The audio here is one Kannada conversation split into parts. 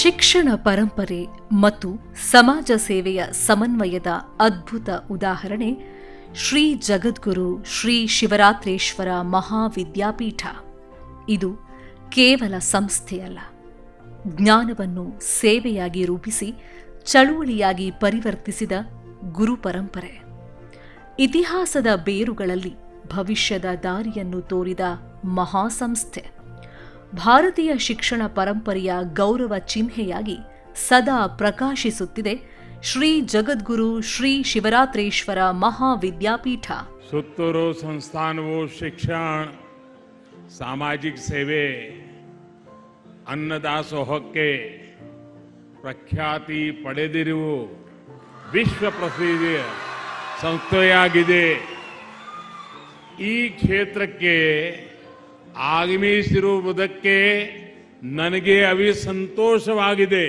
ಶಿಕ್ಷಣ ಪರಂಪರೆ ಮತ್ತು ಸಮಾಜ ಸೇವೆಯ ಸಮನ್ವಯದ ಅದ್ಭುತ ಉದಾಹರಣೆ ಶ್ರೀ ಜಗದ್ಗುರು ಶ್ರೀ ಶಿವರಾತ್ರೀಶ್ವರ ಮಹಾವಿದ್ಯಾಪೀಠ. ಇದು ಕೇವಲ ಸಂಸ್ಥೆಯಲ್ಲ, ಜ್ಞಾನವನ್ನು ಸೇವೆಯಾಗಿ ರೂಪಿಸಿ ಚಳುವಳಿಯಾಗಿ ಪರಿವರ್ತಿಸಿದ ಗುರು ಪರಂಪರೆ. ಇತಿಹಾಸದ ಬೇರುಗಳಲ್ಲಿ ಭವಿಷ್ಯದ ದಾರಿಯನ್ನು ತೋರಿದ ಮಹಾಸಂಸ್ಥೆ. ಭಾರತೀಯ ಶಿಕ್ಷಣ ಪರಂಪರೆಯ ಗೌರವ ಚಿಹ್ನೆಯಾಗಿ ಸದಾ ಪ್ರಕಾಶಿಸುತ್ತಿದೆ ಶ್ರೀ ಜಗದ್ಗುರು ಶ್ರೀ ಶಿವರಾತ್ರೀಶ್ವರ ಮಹಾವಿದ್ಯಾಪೀಠ. ಸುತ್ತೂರು ಸಂಸ್ಥಾನವು ಶಿಕ್ಷಣ, ಸಾಮಾಜಿಕ ಸೇವೆ, ಅನ್ನದಾಸೋಹಕ್ಕೆ ಪ್ರಖ್ಯಾತಿ ಪಡೆದಿರುವ ವಿಶ್ವ ಪ್ರಸಿದ್ಧ ಸಂಸ್ಥೆಯಾಗಿದೆ. ಈ ಕ್ಷೇತ್ರಕ್ಕೆ ಆಗಮಿಸಿರುವುದಕ್ಕೆ ನನಗೆ ಸಂತೋಷವಾಗಿದೆ.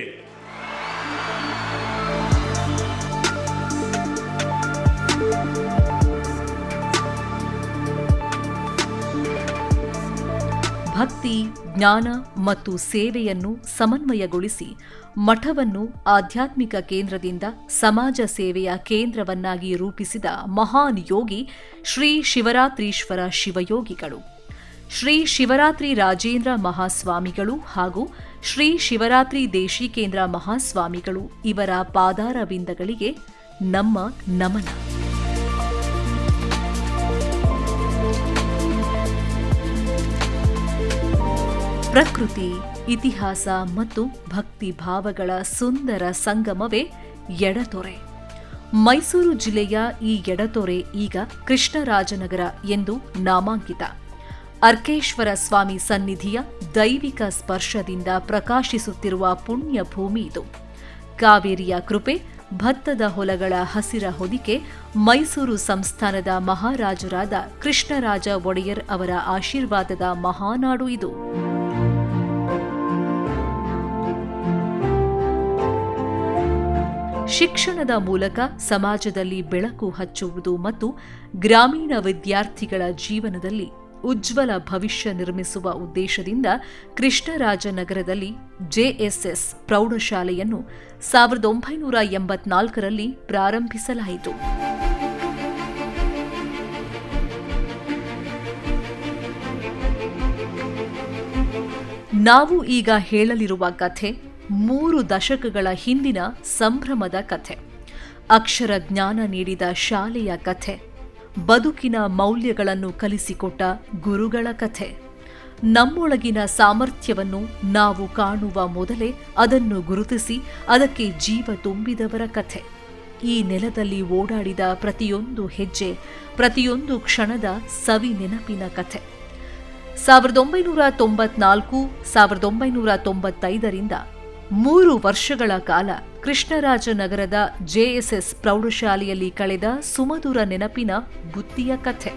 ಭಕ್ತಿ, ಜ್ಞಾನ ಮತ್ತು ಸೇವೆಯನ್ನು ಸಮನ್ವಯಗೊಳಿಸಿ ಮಠವನ್ನು ಆಧ್ಯಾತ್ಮಿಕ ಕೇಂದ್ರದಿಂದ ಸಮಾಜ ಸೇವೆಯ ಕೇಂದ್ರವನ್ನಾಗಿ ರೂಪಿಸಿದ ಮಹಾನ್ ಯೋಗಿ ಶ್ರೀ ಶಿವರಾತ್ರೀಶ್ವರ ಶಿವಯೋಗಿಗಳು. ಶ್ರೀ ಶಿವರಾತ್ರಿ ರಾಜೇಂದ್ರ ಮಹಾಸ್ವಾಮಿಗಳು ಹಾಗೂ ಶ್ರೀ ಶಿವರಾತ್ರಿ ದೇಶಿಕೇಂದ್ರ ಮಹಾಸ್ವಾಮಿಗಳು ಇವರ ಪಾದಾರವಿಂದಗಳಿಗೆ ನಮ್ಮ ನಮನ. ಪ್ರಕೃತಿ, ಇತಿಹಾಸ ಮತ್ತು ಭಕ್ತಿ ಭಾವಗಳ ಸುಂದರ ಸಂಗಮವೇ ಎಡತೊರೆ. ಮೈಸೂರು ಜಿಲ್ಲೆಯ ಈ ಎಡತೊರೆ ಈಗ ಕೃಷ್ಣರಾಜನಗರ ಎಂದು ನಾಮಾಂಕಿತ. ಅರ್ಕೇಶ್ವರ ಸ್ವಾಮಿ ಸನ್ನಿಧಿಯ ದೈವಿಕ ಸ್ಪರ್ಶದಿಂದ ಪ್ರಕಾಶಿಸುತ್ತಿರುವ ಪುಣ್ಯ ಭೂಮಿ ಇದು. ಕಾವೇರಿಯ ಕೃಪೆ, ಭತ್ತದ ಹೊಲಗಳ ಹಸಿರ ಹೊದಿಕೆ, ಮೈಸೂರು ಸಂಸ್ಥಾನದ ಮಹಾರಾಜರಾದ ಕೃಷ್ಣರಾಜ ಒಡೆಯರ್ ಅವರ ಆಶೀರ್ವಾದದ ಮಹಾನಾಡು ಇದು. ಶಿಕ್ಷಣದ ಮೂಲಕ ಸಮಾಜದಲ್ಲಿ ಬೆಳಕು ಹಚ್ಚುವುದು ಮತ್ತು ಗ್ರಾಮೀಣ ವಿದ್ಯಾರ್ಥಿಗಳ ಜೀವನದಲ್ಲಿ ಉಜ್ವಲ ಭವಿಷ್ಯ ನಿರ್ಮಿಸುವ ಉದ್ದೇಶದಿಂದ ಕೃಷ್ಣರಾಜನಗರದಲ್ಲಿ ಜೆಎಸ್ಎಸ್ ಪ್ರೌಢಶಾಲೆಯನ್ನು 1984ರಲ್ಲಿ ಪ್ರಾರಂಭಿಸಲಾಯಿತು. ನಾವು ಈಗ ಹೇಳಲಿರುವ ಕಥೆ 3 ದಶಕಗಳ ಹಿಂದಿನ ಸಂಭ್ರಮದ ಕಥೆ. ಅಕ್ಷರ ಜ್ಞಾನ ನೀಡಿದ ಶಾಲೆಯ ಕಥೆ, ಬದುಕಿನ ಮೌಲ್ಯಗಳನ್ನು ಕಲಿಸಿಕೊಟ್ಟ ಗುರುಗಳ ಕಥೆ. ನಮ್ಮೊಳಗಿನ ಸಾಮರ್ಥ್ಯವನ್ನು ನಾವು ಕಾಣುವ ಮೊದಲೇ ಅದನ್ನು ಗುರುತಿಸಿ ಅದಕ್ಕೆ ಜೀವ ತುಂಬಿದವರ ಕಥೆ. ಈ ನೆಲದಲ್ಲಿ ಓಡಾಡಿದ ಪ್ರತಿಯೊಂದು ಹೆಜ್ಜೆ, ಪ್ರತಿಯೊಂದು ಕ್ಷಣದ ಸವಿ ನೆನಪಿನ ಕಥೆ. 1994, 1995ರಿಂದ 3 ವರ್ಷಗಳ ಕಾಲ ಕೃಷ್ಣರಾಜನಗರದ ಜೆಎಸ್ಎಸ್ ಪ್ರೌಢಶಾಲೆಯಲ್ಲಿ ಕಳೆದ ಸುಮಧುರ ನೆನಪಿನ ಬುತ್ತಿಯ ಕಥೆ.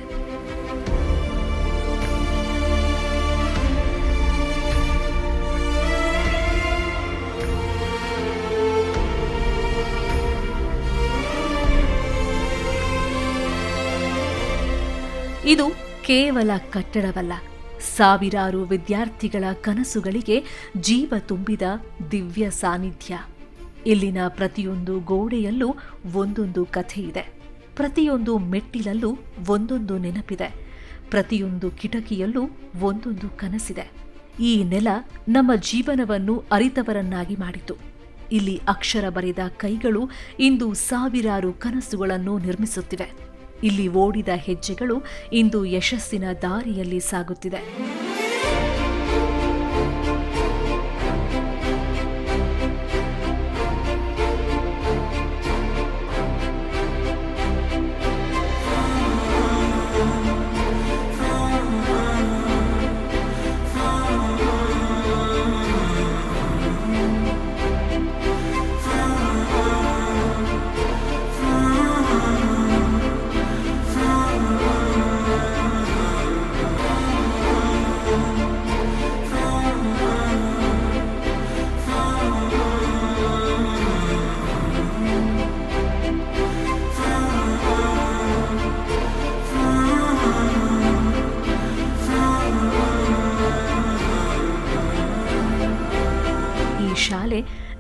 ಇದು ಕೇವಲ ಕಟ್ಟಡವಲ್ಲ, ಸಾವಿರಾರು ವಿದ್ಯಾರ್ಥಿಗಳ ಕನಸುಗಳಿಗೆ ಜೀವ ತುಂಬಿದ ದಿವ್ಯ ಸಾನ್ನಿಧ್ಯ. ಇಲ್ಲಿನ ಪ್ರತಿಯೊಂದು ಗೋಡೆಯಲ್ಲೂ ಒಂದೊಂದು ಕಥೆಯಿದೆ, ಪ್ರತಿಯೊಂದು ಮೆಟ್ಟಿಲಲ್ಲೂ ಒಂದೊಂದು ನೆನಪಿದೆ, ಪ್ರತಿಯೊಂದು ಕಿಟಕಿಯಲ್ಲೂ ಒಂದೊಂದು ಕನಸಿದೆ. ಈ ನೆಲ ನಮ್ಮ ಜೀವನವನ್ನು ಅರಿತವರನ್ನಾಗಿ ಮಾಡಿತು. ಇಲ್ಲಿ ಅಕ್ಷರ ಬರೆದ ಕೈಗಳು ಇಂದು ಸಾವಿರಾರು ಕನಸುಗಳನ್ನು ನಿರ್ಮಿಸುತ್ತಿವೆ. ಇಲ್ಲಿ ಓಡಿದ ಹೆಜ್ಜೆಗಳು ಇಂದು ಯಶಸ್ಸಿನ ದಾರಿಯಲ್ಲಿ ಸಾಗುತ್ತಿದೆ.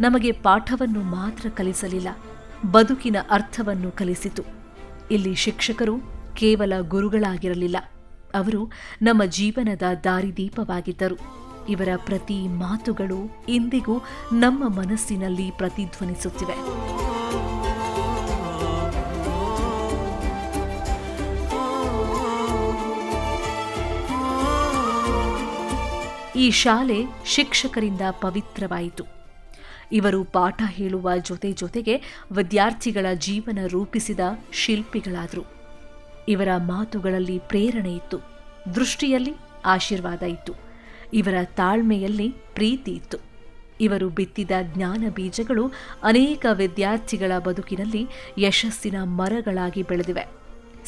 ನಮಗೆ ಪಾಠವನ್ನು ಮಾತ್ರ ಕಲಿಸಲಿಲ್ಲ, ಬದುಕಿನ ಅರ್ಥವನ್ನು ಕಲಿಸಿತು. ಇಲ್ಲಿ ಶಿಕ್ಷಕರು ಕೇವಲ ಗುರುಗಳಾಗಿರಲಿಲ್ಲ, ಅವರು ನಮ್ಮ ಜೀವನದ ದಾರಿದೀಪವಾಗಿದ್ದರು. ಇವರ ಪ್ರತಿ ಮಾತುಗಳು ಇಂದಿಗೂ ನಮ್ಮ ಮನಸ್ಸಿನಲ್ಲಿ ಪ್ರತಿಧ್ವನಿಸುತ್ತಿವೆ. ಈ ಶಾಲೆ ಶಿಕ್ಷಕರಿಂದ ಪವಿತ್ರವಾಯಿತು. ಇವರು ಪಾಠ ಹೇಳುವ ಜೊತೆಗೆ ವಿದ್ಯಾರ್ಥಿಗಳ ಜೀವನ ರೂಪಿಸಿದ ಶಿಲ್ಪಿಗಳಾದರು. ಇವರ ಮಾತುಗಳಲ್ಲಿ ಪ್ರೇರಣೆ ಇತ್ತು, ದೃಷ್ಟಿಯಲ್ಲಿ ಆಶೀರ್ವಾದ ಇತ್ತು, ಇವರ ತಾಳ್ಮೆಯಲ್ಲಿ ಪ್ರೀತಿ ಇತ್ತು. ಇವರು ಬಿತ್ತಿದ ಜ್ಞಾನ ಬೀಜಗಳು ಅನೇಕ ವಿದ್ಯಾರ್ಥಿಗಳ ಬದುಕಿನಲ್ಲಿ ಯಶಸ್ಸಿನ ಮರಗಳಾಗಿ ಬೆಳೆದಿವೆ.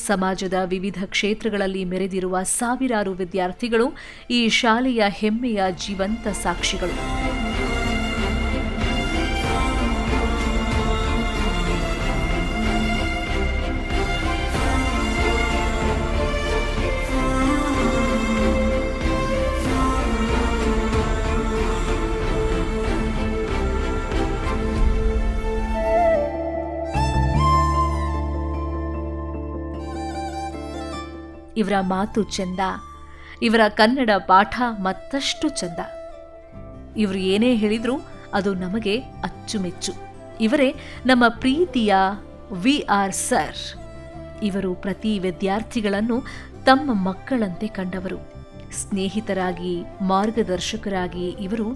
ಸಮಾಜದ ವಿವಿಧ ಕ್ಷೇತ್ರಗಳಲ್ಲಿ ಮೆರೆದಿರುವ ಸಾವಿರಾರು ವಿದ್ಯಾರ್ಥಿಗಳು ಈ ಶಾಲೆಯ ಹೆಮ್ಮೆಯ ಜೀವಂತ ಸಾಕ್ಷಿಗಳು. ಇವರ ಮಾತು ಚೆಂದ, ಇವರ ಕನ್ನಡ ಪಾಠ ಮತ್ತಷ್ಟು ಚೆಂದ. ಇವರು ಏನೇ ಹೇಳಿದ್ರು ಅದು ನಮಗೆ ಅಚ್ಚುಮೆಚ್ಚು. ಇವರೇ ನಮ್ಮ ಪ್ರೀತಿಯ VR ಸರ್. ಇವರು ಪ್ರತಿ ವಿದ್ಯಾರ್ಥಿಗಳನ್ನು ತಮ್ಮ ಮಕ್ಕಳಂತೆ ಕಂಡವರು. ಸ್ನೇಹಿತರಾಗಿ, ಮಾರ್ಗದರ್ಶಕರಾಗಿ ಇವರು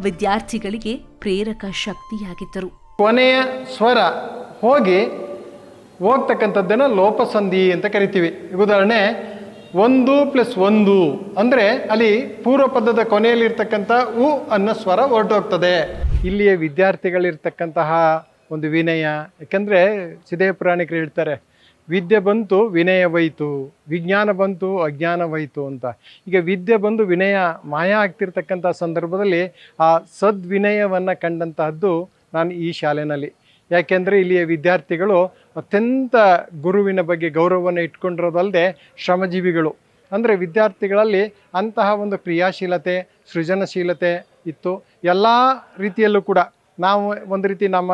ವಿದ್ಯಾರ್ಥಿಗಳಿಗೆ ಪ್ರೇರಕ ಶಕ್ತಿಯಾಗಿದ್ದರು. ಕೊನೆಯ ಸ್ವರ ಹೋಗ್ತಕ್ಕಂಥದ್ದನ್ನು ಲೋಪಸಂಧಿ ಅಂತ ಕರಿತೀವಿ. ಉದಾಹರಣೆ 1+1 ಅಂದರೆ ಅಲ್ಲಿ ಪೂರ್ವ ಪದದ ಕೊನೆಯಲ್ಲಿರ್ತಕ್ಕಂಥ ಉ ಅನ್ನೋ ಸ್ವರ ಹೊರಟೋಗ್ತದೆ. ಇಲ್ಲಿಯ ವಿದ್ಯಾರ್ಥಿಗಳಿರ್ತಕ್ಕಂತಹ ಒಂದು ವಿನಯ, ಯಾಕೆಂದರೆ ಸಿದ್ದೇಶ್ವರ ಪುರಾಣಿಕರು ಹೇಳ್ತಾರೆ, ವಿದ್ಯೆ ಬಂತು ವಿನಯವೈತು, ವಿಜ್ಞಾನ ಬಂತು ಅಜ್ಞಾನವೈತು ಅಂತ. ಈಗ ವಿದ್ಯೆ ಬಂದು ವಿನಯ ಮಾಯ ಆಗ್ತಿರ್ತಕ್ಕಂಥ ಸಂದರ್ಭದಲ್ಲಿ ಆ ಸದ್ವಿನಯವನ್ನು ಕಂಡಂತಹದ್ದು ನಾನು ಈ ಶಾಲೆಯಲ್ಲಿ. ಯಾಕೆಂದರೆ ಇಲ್ಲಿಯ ವಿದ್ಯಾರ್ಥಿಗಳು ಅತ್ಯಂತ ಗುರುವಿನ ಬಗ್ಗೆ ಗೌರವವನ್ನು ಇಟ್ಕೊಂಡಿರೋದಲ್ಲದೆ ಶ್ರಮಜೀವಿಗಳು. ಅಂದರೆ ವಿದ್ಯಾರ್ಥಿಗಳಲ್ಲಿ ಅಂತಹ ಒಂದು ಕ್ರಿಯಾಶೀಲತೆ, ಸೃಜನಶೀಲತೆ ಇತ್ತು. ಎಲ್ಲ ರೀತಿಯಲ್ಲೂ ಕೂಡ ನಾವು ಒಂದು ರೀತಿ ನಮ್ಮ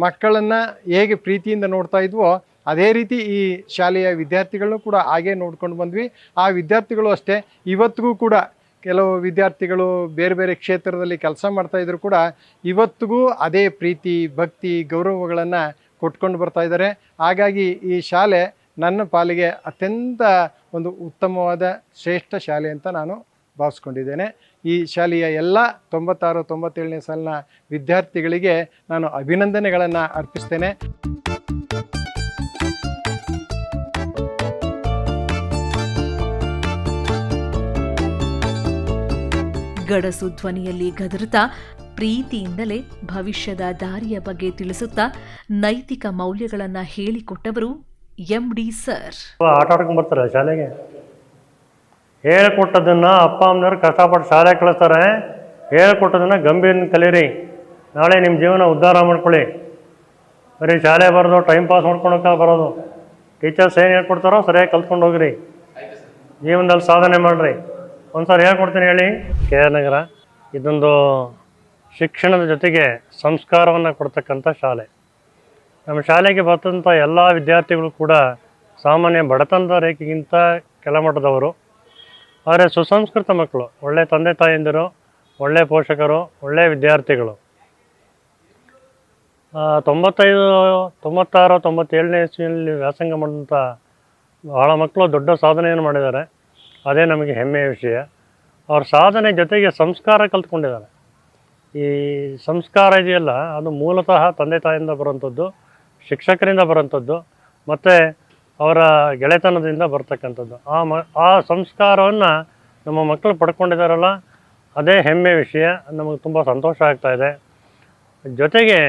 ಮಕ್ಕಳನ್ನು ಹೇಗೆ ಪ್ರೀತಿಯಿಂದ ನೋಡ್ತಾ ಇದ್ವೋ ಅದೇ ರೀತಿ ಈ ಶಾಲೆಯ ವಿದ್ಯಾರ್ಥಿಗಳನ್ನು ಕೂಡ ಹಾಗೇ ನೋಡ್ಕೊಂಡು ಬಂದ್ವಿ. ಆ ವಿದ್ಯಾರ್ಥಿಗಳು ಅಷ್ಟೇ ಇವತ್ತಿಗೂ ಕೂಡ ಕೆಲವು ವಿದ್ಯಾರ್ಥಿಗಳು ಬೇರೆ ಬೇರೆ ಕ್ಷೇತ್ರದಲ್ಲಿ ಕೆಲಸ ಮಾಡ್ತಾಯಿದ್ರು ಕೂಡ ಇವತ್ತಿಗೂ ಅದೇ ಪ್ರೀತಿ, ಭಕ್ತಿ, ಗೌರವಗಳನ್ನು ಕೊಟ್ಕೊಂಡು ಬರ್ತಾ ಇದ್ದಾರೆ. ಹಾಗಾಗಿ ಈ ಶಾಲೆ ನನ್ನ ಪಾಲಿಗೆ ಅತ್ಯಂತ ಒಂದು ಉತ್ತಮವಾದ ಶ್ರೇಷ್ಠ ಶಾಲೆ ಅಂತ ನಾನು ಭಾವಿಸ್ಕೊಂಡಿದ್ದೇನೆ. ಈ ಶಾಲೆಯ ಎಲ್ಲ 96-97ನೇ ಸಾಲಿನ ವಿದ್ಯಾರ್ಥಿಗಳಿಗೆ ನಾನು ಅಭಿನಂದನೆಗಳನ್ನು ಅರ್ಪಿಸ್ತೇನೆ. ಗಡಸು ಧ್ವನಿಯಲ್ಲಿ ಗದರುತ್ತಾ ಪ್ರೀತಿಯಿಂದಲೇ ಭವಿಷ್ಯದ ದಾರಿಯ ಬಗ್ಗೆ ತಿಳಿಸುತ್ತಾ ನೈತಿಕ ಮೌಲ್ಯಗಳನ್ನು ಹೇಳಿಕೊಟ್ಟವರು MD ಸರ್. ಆಟ ಆಡ್ಕೊಂಡು ಬರ್ತಾರೆ ಶಾಲೆಗೆ. ಹೇಳಿಕೊಟ್ಟದನ್ನು ಅಪ್ಪ ಅಮ್ಮನವ್ರು ಕಷ್ಟಪಟ್ಟು ಶಾಲೆ ಕಳಿಸ್ತಾರೆ. ಹೇಳಿಕೊಟ್ಟದನ್ನು ಗಂಭೀರ ಕಲೀರಿ, ನಾಳೆ ನಿಮ್ಮ ಜೀವನ ಉದ್ಧಾರ ಮಾಡ್ಕೊಳ್ಳಿ. ಬರೀ ಶಾಲೆ ಬರೋದು ಟೈಮ್ ಪಾಸ್ ಮಾಡ್ಕೊಳಕ್ಕೆ ಬರೋದು. ಟೀಚರ್ಸ್ ಏನು ಹೇಳ್ಕೊಡ್ತಾರೋ ಸರಿಯಾಗಿ ಕಲ್ತ್ಕೊಂಡು ಹೋಗ್ರಿ, ಜೀವನದಲ್ಲಿ ಸಾಧನೆ ಮಾಡಿರಿ. ಒಂದು ಸಾರಿ ಹೇಳ್ಕೊಡ್ತೀನಿ ಹೇಳಿ. KR ನಗರ ಇದೊಂದು ಶಿಕ್ಷಣದ ಜೊತೆಗೆ ಸಂಸ್ಕಾರವನ್ನು ಕೊಡ್ತಕ್ಕಂಥ ಶಾಲೆ. ನಮ್ಮ ಶಾಲೆಗೆ ಬರ್ತಂಥ ಎಲ್ಲ ವಿದ್ಯಾರ್ಥಿಗಳು ಕೂಡ ಸಾಮಾನ್ಯ ಬಡತನದ ರೇಖೆಗಿಂತ ಕೆಳಮಟ್ಟದವರು. ಆದರೆ ಸುಸಂಸ್ಕೃತ ಮಕ್ಕಳು, ಒಳ್ಳೆಯ ತಂದೆ ತಾಯಂದಿರು, ಒಳ್ಳೆಯ ಪೋಷಕರು, ಒಳ್ಳೆಯ ವಿದ್ಯಾರ್ಥಿಗಳು. 95, 96, 97ನೇ ಇಸ್ವಿಯಲ್ಲಿ ವ್ಯಾಸಂಗ ಮಾಡಿದಂಥ ಭಾಳ ಮಕ್ಕಳು ದೊಡ್ಡ ಸಾಧನೆಯನ್ನು ಮಾಡಿದ್ದಾರೆ. ಅದೇ ನಮಗೆ ಹೆಮ್ಮೆಯ ವಿಷಯ. ಅವ್ರ ಸಾಧನೆ ಜೊತೆಗೆ ಸಂಸ್ಕಾರ ಕಲ್ತ್ಕೊಂಡಿದ್ದಾರೆ. ಈ ಸಂಸ್ಕಾರ ಇದೆಯಲ್ಲ, ಅದು ಮೂಲತಃ ತಂದೆ ತಾಯಿಯಿಂದ ಬರೋಂಥದ್ದು, ಶಿಕ್ಷಕರಿಂದ ಬರೋಂಥದ್ದು, ಮತ್ತು ಅವರ ಗೆಳೆತನದಿಂದ ಬರ್ತಕ್ಕಂಥದ್ದು. ಆ ಸಂಸ್ಕಾರವನ್ನು ನಮ್ಮ ಮಕ್ಕಳು ಪಡ್ಕೊಂಡಿದ್ದಾರಲ್ಲ, ಅದೇ ಹೆಮ್ಮೆ ವಿಷಯ. ನಮಗೆ ತುಂಬ ಸಂತೋಷ ಆಗ್ತಾಯಿದೆ. ಜೊತೆಗೆ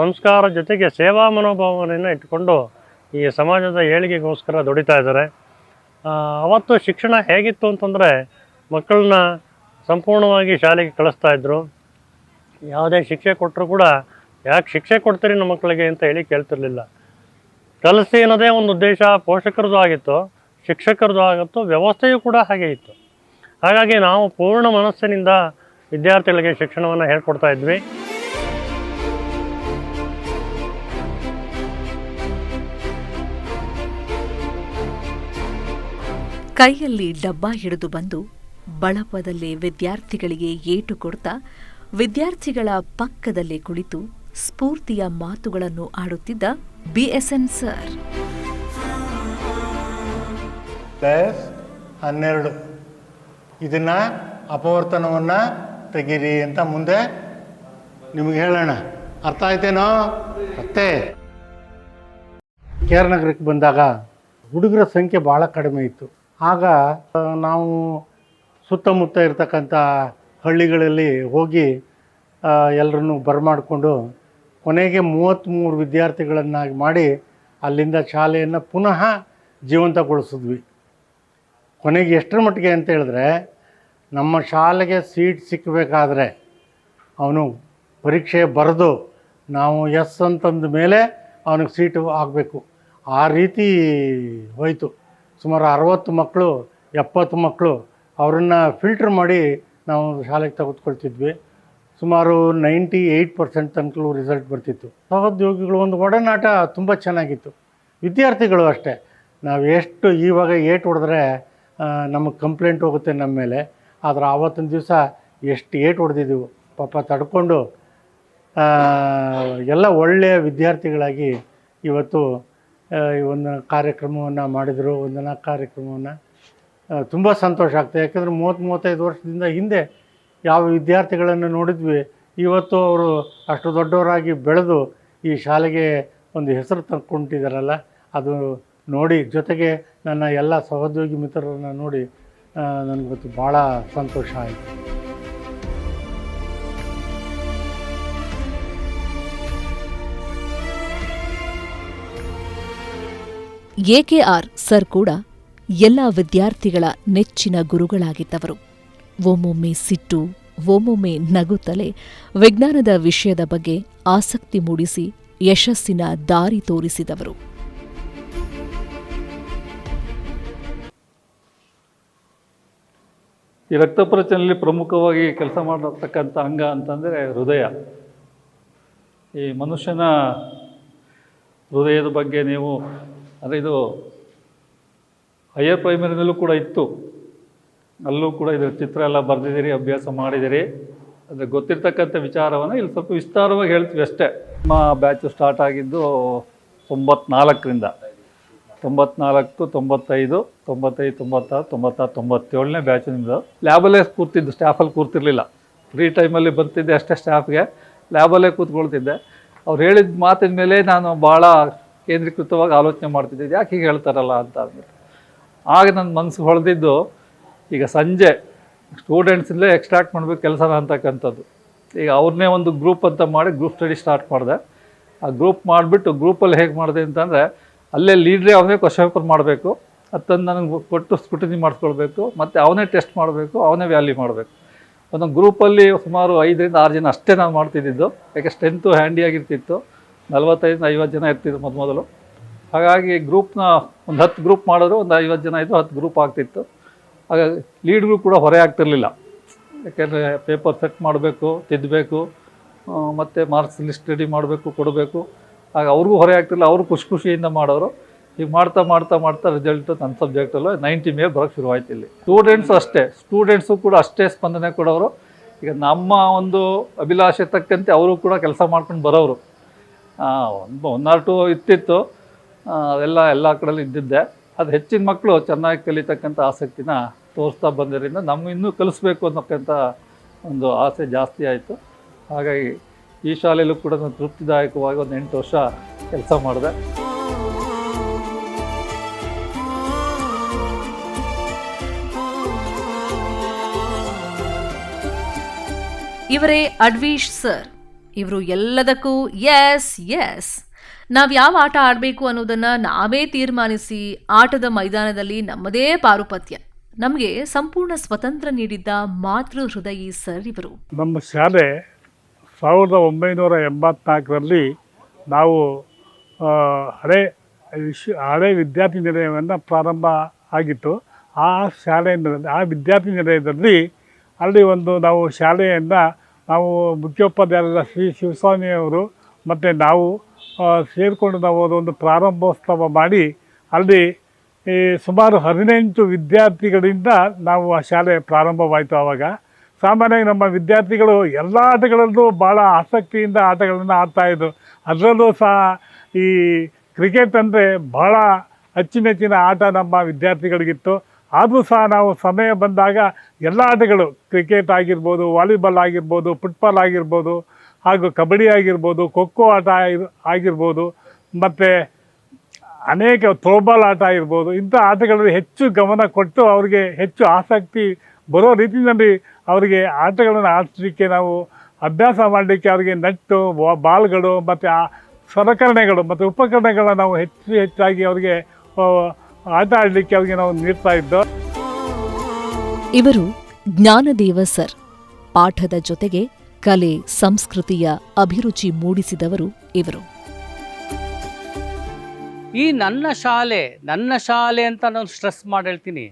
ಸಂಸ್ಕಾರ ಜೊತೆಗೆ ಸೇವಾ ಮನೋಭಾವನೆಯನ್ನು ಇಟ್ಕೊಂಡು ಈ ಸಮಾಜದ ಏಳಿಗೆಗೋಸ್ಕರ ದುಡಿತಾ ಇದ್ದಾರೆ. ಅವತ್ತು ಶಿಕ್ಷಣ ಹೇಗಿತ್ತು ಅಂತಂದರೆ, ಮಕ್ಕಳನ್ನ ಸಂಪೂರ್ಣವಾಗಿ ಶಾಲೆಗೆ ಕಳಿಸ್ತಾಯಿದ್ರು. ಯಾವುದೇ ಶಿಕ್ಷೆ ಕೊಟ್ಟರು ಕೂಡ ಯಾಕೆ ಶಿಕ್ಷೆ ಕೊಡ್ತೀರಿ ನಮ್ಮ ಮಕ್ಕಳಿಗೆ ಅಂತ ಹೇಳಿ ಕೇಳ್ತಿರ್ಲಿಲ್ಲ. ಕಲಿಸಿ ಅನ್ನೋದೇ ಒಂದು ಉದ್ದೇಶ ಪೋಷಕರದ್ದು ಆಗಿತ್ತು, ಶಿಕ್ಷಕರದ್ದು ಆಗಿತ್ತು, ವ್ಯವಸ್ಥೆಯೂ ಕೂಡ ಹಾಗೆ ಇತ್ತು. ಹಾಗಾಗಿ ನಾವು ಪೂರ್ಣ ಮನಸ್ಸಿನಿಂದ ವಿದ್ಯಾರ್ಥಿಗಳಿಗೆ ಶಿಕ್ಷಣವನ್ನು ಹೇಳ್ಕೊಡ್ತಾ ಇದ್ವಿ. ಕೈಯಲ್ಲಿ ಡಬ್ಬ ಹಿಡಿದು ಬಂದು ಬಳಪದಲ್ಲೇ ವಿದ್ಯಾರ್ಥಿಗಳಿಗೆ ಏಟು ಕೊಡ್ತಾ ವಿದ್ಯಾರ್ಥಿಗಳ ಪಕ್ಕದಲ್ಲೇ ಕುಳಿತು ಸ್ಫೂರ್ತಿಯ ಮಾತುಗಳನ್ನು ಆಡುತ್ತಿದ್ದ BSN ಸರ್. +12 ಇದನ್ನು ಅಪವರ್ತನವನ್ನು ತೆಗೀರಿ ಅಂತ ಮುಂದೆ ನಿಮಗೆ ಹೇಳೋಣ. ಅರ್ಥ ಆಯ್ತೇನೋ? ಅಷ್ಟೇ. KR ನಗರಕ್ಕೆ ಬಂದಾಗ ಹುಡುಗರ ಸಂಖ್ಯೆ ಭಾಳ ಕಡಿಮೆ ಇತ್ತು. ಆಗ ನಾವು ಸುತ್ತಮುತ್ತ ಇರ್ತಕ್ಕಂಥ ಹಳ್ಳಿಗಳಲ್ಲಿ ಹೋಗಿ ಎಲ್ಲರನ್ನೂ ಬರಮಾಡಿಕೊಂಡು ಕೊನೆಗೆ 33 ವಿದ್ಯಾರ್ಥಿಗಳನ್ನಾಗಿ ಮಾಡಿ ಅಲ್ಲಿಂದ ಶಾಲೆಯನ್ನು ಪುನಃ ಜೀವಂತಗೊಳಿಸಿದ್ವಿ. ಕೊನೆಗೆ ಎಷ್ಟರ ಮಟ್ಟಿಗೆ ಅಂತ ಹೇಳಿದ್ರೆ, ನಮ್ಮ ಶಾಲೆಗೆ ಸೀಟ್ ಸಿಕ್ಕಬೇಕಾದ್ರೆ ಅವನು ಪರೀಕ್ಷೆ ಬರೆದು ನಾವು ಎಸ್ ಅಂತಂದ ಮೇಲೆ ಅವನಿಗೆ ಸೀಟು ಆಗಬೇಕು. ಆ ರೀತಿ ಹೋಯಿತು. ಸುಮಾರು 60 ಮಕ್ಕಳು 70 ಮಕ್ಕಳು ಅವರನ್ನು ಫಿಲ್ಟ್ರ್ ಮಾಡಿ ನಾವು ಶಾಲೆಗೆ ತೆಗೆದುಕೊಳ್ತಿದ್ವಿ. ಸುಮಾರು 98% ತನಕಲೂ ರಿಸಲ್ಟ್ ಬರ್ತಿತ್ತು. ಸಹೋದ್ಯೋಗಿಗಳು ಒಂದು ಒಡನಾಟ ತುಂಬ ಚೆನ್ನಾಗಿತ್ತು. ವಿದ್ಯಾರ್ಥಿಗಳು ಅಷ್ಟೇ. ನಾವು ಎಷ್ಟು ಇವಾಗ ಏಟು ಹೊಡೆದ್ರೆ ನಮಗೆ ಕಂಪ್ಲೇಂಟ್ ಹೋಗುತ್ತೆ ನಮ್ಮ ಮೇಲೆ. ಆದರೆ ಆವತ್ತಿನ ದಿವಸ ಎಷ್ಟು ಏಟು ಹೊಡೆದಿದ್ದೀವಿ ಪಾಪ ತಡ್ಕೊಂಡು ಎಲ್ಲ ಒಳ್ಳೆಯ ವಿದ್ಯಾರ್ಥಿಗಳಾಗಿ ಇವತ್ತು ಈ ಒಂದು ಕಾರ್ಯಕ್ರಮವನ್ನು ಮಾಡಿದರು. ವಂದನಾ ಕಾರ್ಯಕ್ರಮವನ್ನು ತುಂಬ ಸಂತೋಷ ಆಗ್ತದೆ. ಯಾಕೆಂದರೆ 30-35 ವರ್ಷದಿಂದ ಹಿಂದೆ ಯಾವ ವಿದ್ಯಾರ್ಥಿಗಳನ್ನು ನೋಡಿದ್ವಿ, ಇವತ್ತು ಅವರು ಅಷ್ಟು ದೊಡ್ಡವರಾಗಿ ಬೆಳೆದು ಈ ಶಾಲೆಗೆ ಒಂದು ಹೆಸರು ತಂದುಕೊಂಡಿದ್ದಾರಲ್ಲ, ಅದು ನೋಡಿ, ಜೊತೆಗೆ ನನ್ನ ಎಲ್ಲ ಸಹೋದ್ಯೋಗಿ ಮಿತ್ರರನ್ನು ನೋಡಿ ನನಗಿವತ್ತು ಭಾಳ ಸಂತೋಷ ಆಯಿತು. AKR ಸರ್ ಕೂಡ ಎಲ್ಲ ವಿದ್ಯಾರ್ಥಿಗಳ ನೆಚ್ಚಿನ ಗುರುಗಳಾಗಿದ್ದವರು. ಒಮ್ಮೊಮ್ಮೆ ಸಿಟ್ಟು, ಒಮ್ಮೊಮ್ಮೆ ನಗುತ್ತಲೇ ವಿಜ್ಞಾನದ ವಿಷಯದ ಬಗ್ಗೆ ಆಸಕ್ತಿ ಮೂಡಿಸಿ ಯಶಸ್ಸಿನ ದಾರಿ ತೋರಿಸಿದವರು. ಈ ರಕ್ತ ಪರಿಚಲನೆಯಲ್ಲಿ ಪ್ರಮುಖವಾಗಿ ಕೆಲಸ ಮಾಡತಕ್ಕಂಥ ಅಂಗ ಅಂತಂದರೆ ಹೃದಯ. ಈ ಮನುಷ್ಯನ ಹೃದಯದ ಬಗ್ಗೆ ನೀವು ಅಂದರೆ ಇದು ಹೈಯರ್ ಪ್ರೈಮರಿನಲ್ಲೂ ಕೂಡ ಇತ್ತು, ಅಲ್ಲೂ ಕೂಡ ಇದರ ಚಿತ್ರ ಎಲ್ಲ ಬರೆದಿದ್ದೀರಿ, ಅಭ್ಯಾಸ ಮಾಡಿದ್ದೀರಿ. ಅಂದರೆ ಗೊತ್ತಿರ್ತಕ್ಕಂಥ ವಿಚಾರವನ್ನು ಇಲ್ಲಿ ಸ್ವಲ್ಪ ವಿಸ್ತಾರವಾಗಿ ಹೇಳ್ತೀವಿ ಅಷ್ಟೇ. ನಮ್ಮ ಬ್ಯಾಚು ಸ್ಟಾರ್ಟ್ ಆಗಿದ್ದು 94ರಿಂದ 94, 95, 95, 96, 96, 97ನೇ ಬ್ಯಾಚು ನಿಮ್ಮದು. ಲ್ಯಾಬಲ್ಲೇ ಕೂರ್ತಿದ್ದು, ಸ್ಟಾಫಲ್ಲಿ ಕೂರ್ತಿರ್ಲಿಲ್ಲ. ಫ್ರೀ ಟೈಮಲ್ಲಿ ಬರ್ತಿದ್ದೆ ಅಷ್ಟೇ ಸ್ಟಾಫ್ಗೆ, ಲ್ಯಾಬಲ್ಲೇ ಕೂತ್ಕೊಳ್ತಿದ್ದೆ. ಅವ್ರು ಹೇಳಿದ ಮಾತಿನ ಮೇಲೆ ನಾನು ಭಾಳ ಕೇಂದ್ರೀಕೃತವಾಗಿ ಆಲೋಚನೆ ಮಾಡ್ತಿದ್ದೆ, ಯಾಕೆ ಹೀಗೆ ಹೇಳ್ತಾರಲ್ಲ ಅಂತ ಅಂದ್ಬಿಟ್ಟು. ಆಗ ನನ್ನ ಮನಸ್ಸು ಹೊಳೆದಿದ್ದು, ಈಗ ಸಂಜೆ ಸ್ಟೂಡೆಂಟ್ಸಿಂದಲೇ ಎಕ್ಸ್ಟ್ರಾಕ್ಟ್ ಮಾಡಬೇಕು ಕೆಲಸನ ಅಂತಕ್ಕಂಥದ್ದು. ಈಗ ಅವ್ರನ್ನೇ ಒಂದು ಗ್ರೂಪ್ ಅಂತ ಮಾಡಿ ಗ್ರೂಪ್ ಸ್ಟಡಿ ಸ್ಟಾರ್ಟ್ ಮಾಡಿದೆ. ಆ ಗ್ರೂಪ್ ಮಾಡಿಬಿಟ್ಟು ಗ್ರೂಪಲ್ಲಿ ಹೇಗೆ ಮಾಡಿದೆ ಅಂತಂದರೆ, ಅಲ್ಲೇ ಲೀಡ್ರೇ ಅವನೇ ಕ್ವಶನ್ ಪೇಪರ್ ಮಾಡಬೇಕು, ಅದನ್ನು ನನಗೆ ಕೊಟ್ಟು ಸ್ಕ್ರೂಟಿನಿ ಮಾಡಿಸ್ಕೊಳ್ಬೇಕು, ಮತ್ತು ಅವನೇ ಟೆಸ್ಟ್ ಮಾಡಬೇಕು, ಅವನೇ ವ್ಯಾಲ್ಯೂ ಮಾಡಬೇಕು. ಒಂದೊಂದು ಗ್ರೂಪಲ್ಲಿ ಸುಮಾರು 5ರಿಂದ 6 ಜನ ಅಷ್ಟೇ ನಾನು ಮಾಡ್ತಿದ್ದಿದ್ದು. ಯಾಕೆ ಸ್ಟ್ರೆಂತು ಹ್ಯಾಂಡಿಯಾಗಿರ್ತಿತ್ತು. 45-50 ಜನ ಇರ್ತಿದ್ರು ಮೊದಲು. ಹಾಗಾಗಿ ಗ್ರೂಪ್ನ ಒಂದು 10 ಗ್ರೂಪ್ ಮಾಡಿದ್ರು, ಒಂದು 50 ಜನ ಇದ್ದು 10 ಗ್ರೂಪ್ ಆಗ್ತಿತ್ತು. ಹಾಗಾಗಿ ಲೀಡ್ಗಳು ಕೂಡ ಹೊರೆ ಆಗ್ತಿರಲಿಲ್ಲ. ಯಾಕೆಂದರೆ ಪೇಪರ್ ಸೆಟ್ ಮಾಡಬೇಕು, ತಿದ್ದಬೇಕು, ಮತ್ತು ಮಾರ್ಕ್ಸ್ ಲಿಸ್ಟ್ ರೆಡಿ ಮಾಡಬೇಕು, ಕೊಡಬೇಕು. ಆಗ ಅವ್ರಿಗೂ ಹೊರೆ ಆಗ್ತಿರಲಿಲ್ಲ, ಅವರು ಖುಷಿಯಿಂದ ಮಾಡೋರು. ಈಗ ಮಾಡ್ತಾ ರಿಸಲ್ಟು ನನ್ನ ಸಬ್ಜೆಕ್ಟಲ್ಲೂ 90 ಮೇಲೆ ಬರೋಕ್ಕೆ ಶುರುವಾಯ್ತು. ಇಲ್ಲಿ ಸ್ಟೂಡೆಂಟ್ಸು ಅಷ್ಟೇ, ಸ್ಟೂಡೆಂಟ್ಸು ಕೂಡ ಅಷ್ಟೇ ಸ್ಪಂದನೆ ಕೊಡೋರು. ಈಗ ನಮ್ಮ ಒಂದು ಅಭಿಲಾಷೆ ತಕ್ಕಂತೆ ಅವರು ಕೂಡ ಕೆಲಸ ಮಾಡ್ಕೊಂಡು ಬರೋರು. 1 or 2 ಇತ್ತಿತ್ತು, ಅದೆಲ್ಲ ಎಲ್ಲ ಕಡೆಯಲ್ಲೂ ಇದ್ದಿದ್ದೆ. ಅದು ಹೆಚ್ಚಿನ ಮಕ್ಕಳು ಚೆನ್ನಾಗಿ ಕಲಿತಕ್ಕಂಥ ಆಸಕ್ತಿನ ತೋರಿಸ್ತಾ ಬಂದಿದ್ದರಿಂದ ನಮ್ಗೆ ಇನ್ನೂ ಕಲಿಸ್ಬೇಕು ಅನ್ನೋಕ್ಕಂಥ ಒಂದು ಆಸೆ ಜಾಸ್ತಿ ಆಯಿತು. ಹಾಗಾಗಿ ಈ ಶಾಲೆಯಲ್ಲೂ ಕೂಡ ನಾನು ತೃಪ್ತಿದಾಯಕವಾಗಿ ಒಂದು 8 ವರ್ಷ ಕೆಲಸ ಮಾಡಿದೆ. ಇವರೇ ಅಡ್ವೀಶ್ ಸರ್. ಇವರು ಎಲ್ಲದಕ್ಕೂ ಎಸ್ ನಾವ್ ಯಾವ ಆಟ ಆಡಬೇಕು ಅನ್ನೋದನ್ನ ನಾವೇ ತೀರ್ಮಾನಿಸಿ ಆಟದ ಮೈದಾನದಲ್ಲಿ ನಮ್ಮದೇ ಪಾರುಪತ್ಯ, ನಮಗೆ ಸಂಪೂರ್ಣ ಸ್ವತಂತ್ರ ನೀಡಿದ್ದ ಮಾತೃ ಹೃದಯಿ ಸರ್ ಇವರು. ನಮ್ಮ ಶಾಲೆ 1984ರಲ್ಲಿ ನಾವು ಹಳೆ ವಿದ್ಯಾರ್ಥಿ ನಿಲಯವನ್ನು ಪ್ರಾರಂಭ ಆಗಿತ್ತು. ಆ ಶಾಲೆಯಲ್ಲಿ, ಆ ವಿದ್ಯಾರ್ಥಿ ನಿಲಯದಲ್ಲಿ ಅಲ್ಲಿ ಒಂದು ನಾವು ಶಾಲೆಯನ್ನು ನಾವು ಮುಖ್ಯೋಪಾಧ್ಯಾಯರಾದ ಶ್ರೀ ಶಿವಸ್ವಾಮಿಯವರು ಮತ್ತು ನಾವು ಸೇರಿಕೊಂಡು ನಾವು ಅದೊಂದು ಪ್ರಾರಂಭೋತ್ಸವ ಮಾಡಿ ಅಲ್ಲಿ ಈ ಸುಮಾರು 18 ವಿದ್ಯಾರ್ಥಿಗಳಿಂದ ನಾವು ಆ ಶಾಲೆ ಪ್ರಾರಂಭವಾಯಿತು. ಆವಾಗ ಸಾಮಾನ್ಯವಾಗಿ ನಮ್ಮ ವಿದ್ಯಾರ್ಥಿಗಳು ಎಲ್ಲ ಆಟಗಳಲ್ಲೂ ಭಾಳ ಆಸಕ್ತಿಯಿಂದ ಆಟಗಳನ್ನು ಆಡ್ತಾಯಿದ್ರು. ಅದರಲ್ಲೂ ಸಹ ಈ ಕ್ರಿಕೆಟ್ ಅಂದರೆ ಭಾಳ ಅಚ್ಚುಮೆಚ್ಚಿನ ಆಟ ನಮ್ಮ ವಿದ್ಯಾರ್ಥಿಗಳಿಗಿತ್ತು. ಆದರೂ ಸಹ ನಾವು ಸಮಯ ಬಂದಾಗ ಎಲ್ಲ ಆಟಗಳು, ಕ್ರಿಕೆಟ್ ಆಗಿರ್ಬೋದು, ವಾಲಿಬಾಲ್ ಆಗಿರ್ಬೋದು, ಫುಟ್ಬಾಲ್ ಆಗಿರ್ಬೋದು, ಹಾಗೂ ಕಬಡ್ಡಿ ಆಗಿರ್ಬೋದು, ಖೋ ಖೋ ಆಟ ಆಗಿರ್ಬೋದು, ಮತ್ತು ಅನೇಕ ಥ್ರೋಬಾಲ್ ಆಟ ಇರ್ಬೋದು, ಇಂಥ ಆಟಗಳಲ್ಲಿ ಹೆಚ್ಚು ಗಮನ ಕೊಟ್ಟು ಅವರಿಗೆ ಹೆಚ್ಚು ಆಸಕ್ತಿ ಬರೋ ರೀತಿಯಲ್ಲಿ ಅವರಿಗೆ ಆಟಗಳನ್ನು ಆಡಿಸಲಿಕ್ಕೆ, ನಾವು ಅಭ್ಯಾಸ ಮಾಡಲಿಕ್ಕೆ ಅವರಿಗೆ ನಟ್ಟು, ಬಾಲ್ಗಳು ಮತ್ತು ಸಲಕರಣೆಗಳು ಮತ್ತು ಉಪಕರಣಗಳನ್ನ ನಾವು ಹೆಚ್ಚಾಗಿ ಅವರಿಗೆ ಆಟ ಆಡಲಿಕ್ಕೆ ಅವರಿಗೆ ನಾವು ನೀಡ್ತಾ ಇದ್ದೋ. ಇವರು ಜ್ಞಾನದೇವ ಸರ್. ಪಾಠದ ಜೊತೆಗೆ ಕಲೆ ಸಂಸ್ಕೃತಿಯ ಅಭಿರುಚಿ ಮೂಡಿಸಿದವರು ಇವರು. ಈ ನನ್ನ ಶಾಲೆ ಅಂತ ನಾನು ಸ್ಟ್ರೆಸ್ ಮಾಡಿ ಹೇಳ್ತೀನಿ.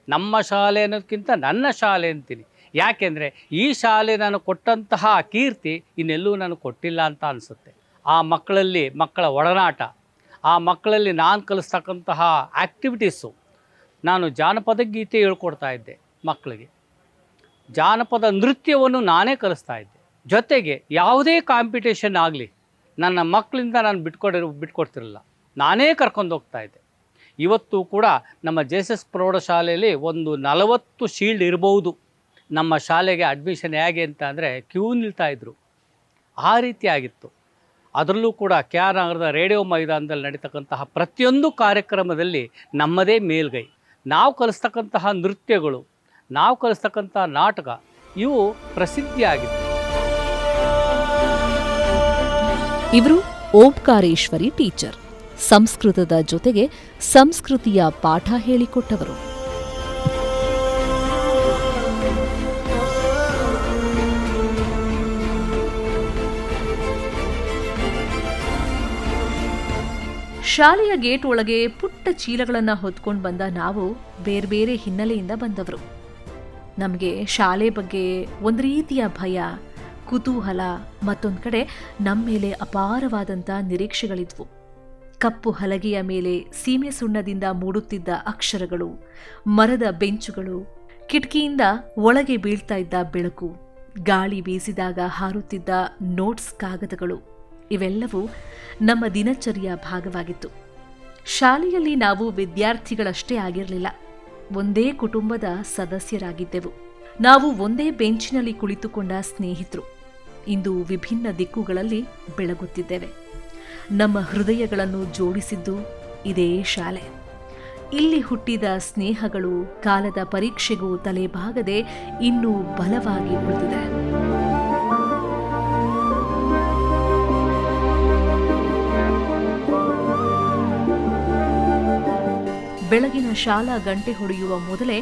ನಮ್ಮ ಶಾಲೆ ಅನ್ನೋದಕ್ಕಿಂತ ನನ್ನ ಶಾಲೆ ಅಂತೀನಿ. ಯಾಕೆಂದರೆ ಈ ಶಾಲೆ ನಾನು ಕೊಟ್ಟಂತಹ ಕೀರ್ತಿ ಇನ್ನೆಲ್ಲೂ ನಾನು ಕೊಟ್ಟಿಲ್ಲ ಅಂತ ಅನಿಸುತ್ತೆ. ಆ ಮಕ್ಕಳ ಒಡನಾಟ, ಆ ಮಕ್ಕಳಲ್ಲಿ ನಾನು ಕಲಿಸ್ತಕ್ಕಂತಹ ಆ್ಯಕ್ಟಿವಿಟೀಸು. ನಾನು ಜಾನಪದ ಗೀತೆ ಹೇಳ್ಕೊಡ್ತಾ ಇದ್ದೆ ಮಕ್ಕಳಿಗೆ, ಜಾನಪದ ನೃತ್ಯವನ್ನು ನಾನೇ ಕಲಿಸ್ತಾ ಇದ್ದೆ. ಜೊತೆಗೆ ಯಾವುದೇ ಕಾಂಪಿಟೇಷನ್ ಆಗಲಿ ನನ್ನ ಮಕ್ಕಳಿಂದ ನಾನು ಬಿಟ್ಕೊಡ್ತಿರಲಿಲ್ಲ, ನಾನೇ ಕರ್ಕೊಂಡು ಹೋಗ್ತಾ ಇದ್ದೆ. ಇವತ್ತು ಕೂಡ ನಮ್ಮ ಜೆಎಸ್ಎಸ್ ಪ್ರೌಢಶಾಲೆಯಲ್ಲಿ ಒಂದು 40 ಶೀಲ್ಡ್ ಇರ್ಬೋದು. ನಮ್ಮ ಶಾಲೆಗೆ ಅಡ್ಮಿಷನ್ ಹೇಗೆ ಅಂತ ಅಂದರೆ ಕ್ಯೂ ನಿಲ್ತಾಯಿದ್ರು, ಆ ರೀತಿ ಆಗಿತ್ತು. ಅದರಲ್ಲೂ ಕೂಡ KR ನಗರದ ರೇಡಿಯೋ ಮೈದಾನದಲ್ಲಿ ನಡೀತಕ್ಕಂತಹ ಪ್ರತಿಯೊಂದು ಕಾರ್ಯಕ್ರಮದಲ್ಲಿ ನಮ್ಮದೇ ಮೇಲ್ಗೈ. ನಾವು ಕಲಿಸ್ತಕ್ಕಂತಹ ನೃತ್ಯಗಳು, ನಾವು ಕಲಿಸ್ತಕ್ಕಂತಹ ನಾಟಕ ಇವು ಪ್ರಸಿದ್ಧಿಯಾಗಿತ್ತು. ಇವರು ಓಂಕಾರೇಶ್ವರಿ ಟೀಚರ್. ಸಂಸ್ಕೃತದ ಜೊತೆಗೆ ಸಂಸ್ಕೃತಿಯ ಪಾಠ ಹೇಳಿಕೊಟ್ಟವರು. ಶಾಲೆಯ ಗೇಟ್ ಒಳಗೆ ಪುಟ್ಟ ಚೀಲಗಳನ್ನು ಹೊತ್ಕೊಂಡು ಬಂದ ನಾವು ಬೇರೆ ಹಿನ್ನೆಲೆಯಿಂದ ಬಂದವರು. ನಮಗೆ ಶಾಲೆ ಬಗ್ಗೆ ಒಂದು ರೀತಿಯ ಭಯ, ಕುತೂಹಲ, ಮತ್ತೊಂದು ಕಡೆ ನಮ್ಮ ಮೇಲೆ ಅಪಾರವಾದಂಥ ನಿರೀಕ್ಷೆಗಳಿದ್ವು. ಕಪ್ಪು ಹಲಗೆಯ ಮೇಲೆ ಸೀಮೆ ಸುಣ್ಣದಿಂದ ಮೂಡುತ್ತಿದ್ದ ಅಕ್ಷರಗಳು, ಮರದ ಬೆಂಚುಗಳು, ಕಿಟಕಿಯಿಂದ ಒಳಗೆ ಬೀಳ್ತಾ ಇದ್ದ ಬೆಳಕು, ಗಾಳಿ ಬೀಸಿದಾಗ ಹಾರುತ್ತಿದ್ದ ನೋಟ್ಸ್ ಕಾಗದಗಳು, ಇವೆಲ್ಲವೂ ನಮ್ಮ ದಿನಚರಿಯ ಭಾಗವಾಗಿತ್ತು. ಶಾಲೆಯಲ್ಲಿ ನಾವು ವಿದ್ಯಾರ್ಥಿಗಳಷ್ಟೇ ಆಗಿರಲಿಲ್ಲ, ಒಂದೇ ಕುಟುಂಬದ ಸದಸ್ಯರಾಗಿದ್ದೆವು. ನಾವು ಒಂದೇ ಬೆಂಚಿನಲ್ಲಿ ಕುಳಿತುಕೊಂಡ ಸ್ನೇಹಿತರು. ಇಂದು ವಿಭಿನ್ನ ದಿಕ್ಕುಗಳಲ್ಲಿ ಬೆಳಗುತ್ತಿದ್ದೇವೆ. ನಮ್ಮ ಹೃದಯಗಳನ್ನು ಜೋಡಿಸಿದ್ದು ಇದೇ ಶಾಲೆ. ಇಲ್ಲಿ ಹುಟ್ಟಿದ ಸ್ನೇಹಗಳು ಕಾಲದ ಪರೀಕ್ಷೆಗೂ ತಲೆಬಾಗದೆ ಇನ್ನೂ ಬಲವಾಗಿ ಉಳಿದಿದೆ. ಬೆಳಗಿನ ಶಾಲಾ ಗಂಟೆ ಹೊಡೆಯುವ ಮೊದಲೇ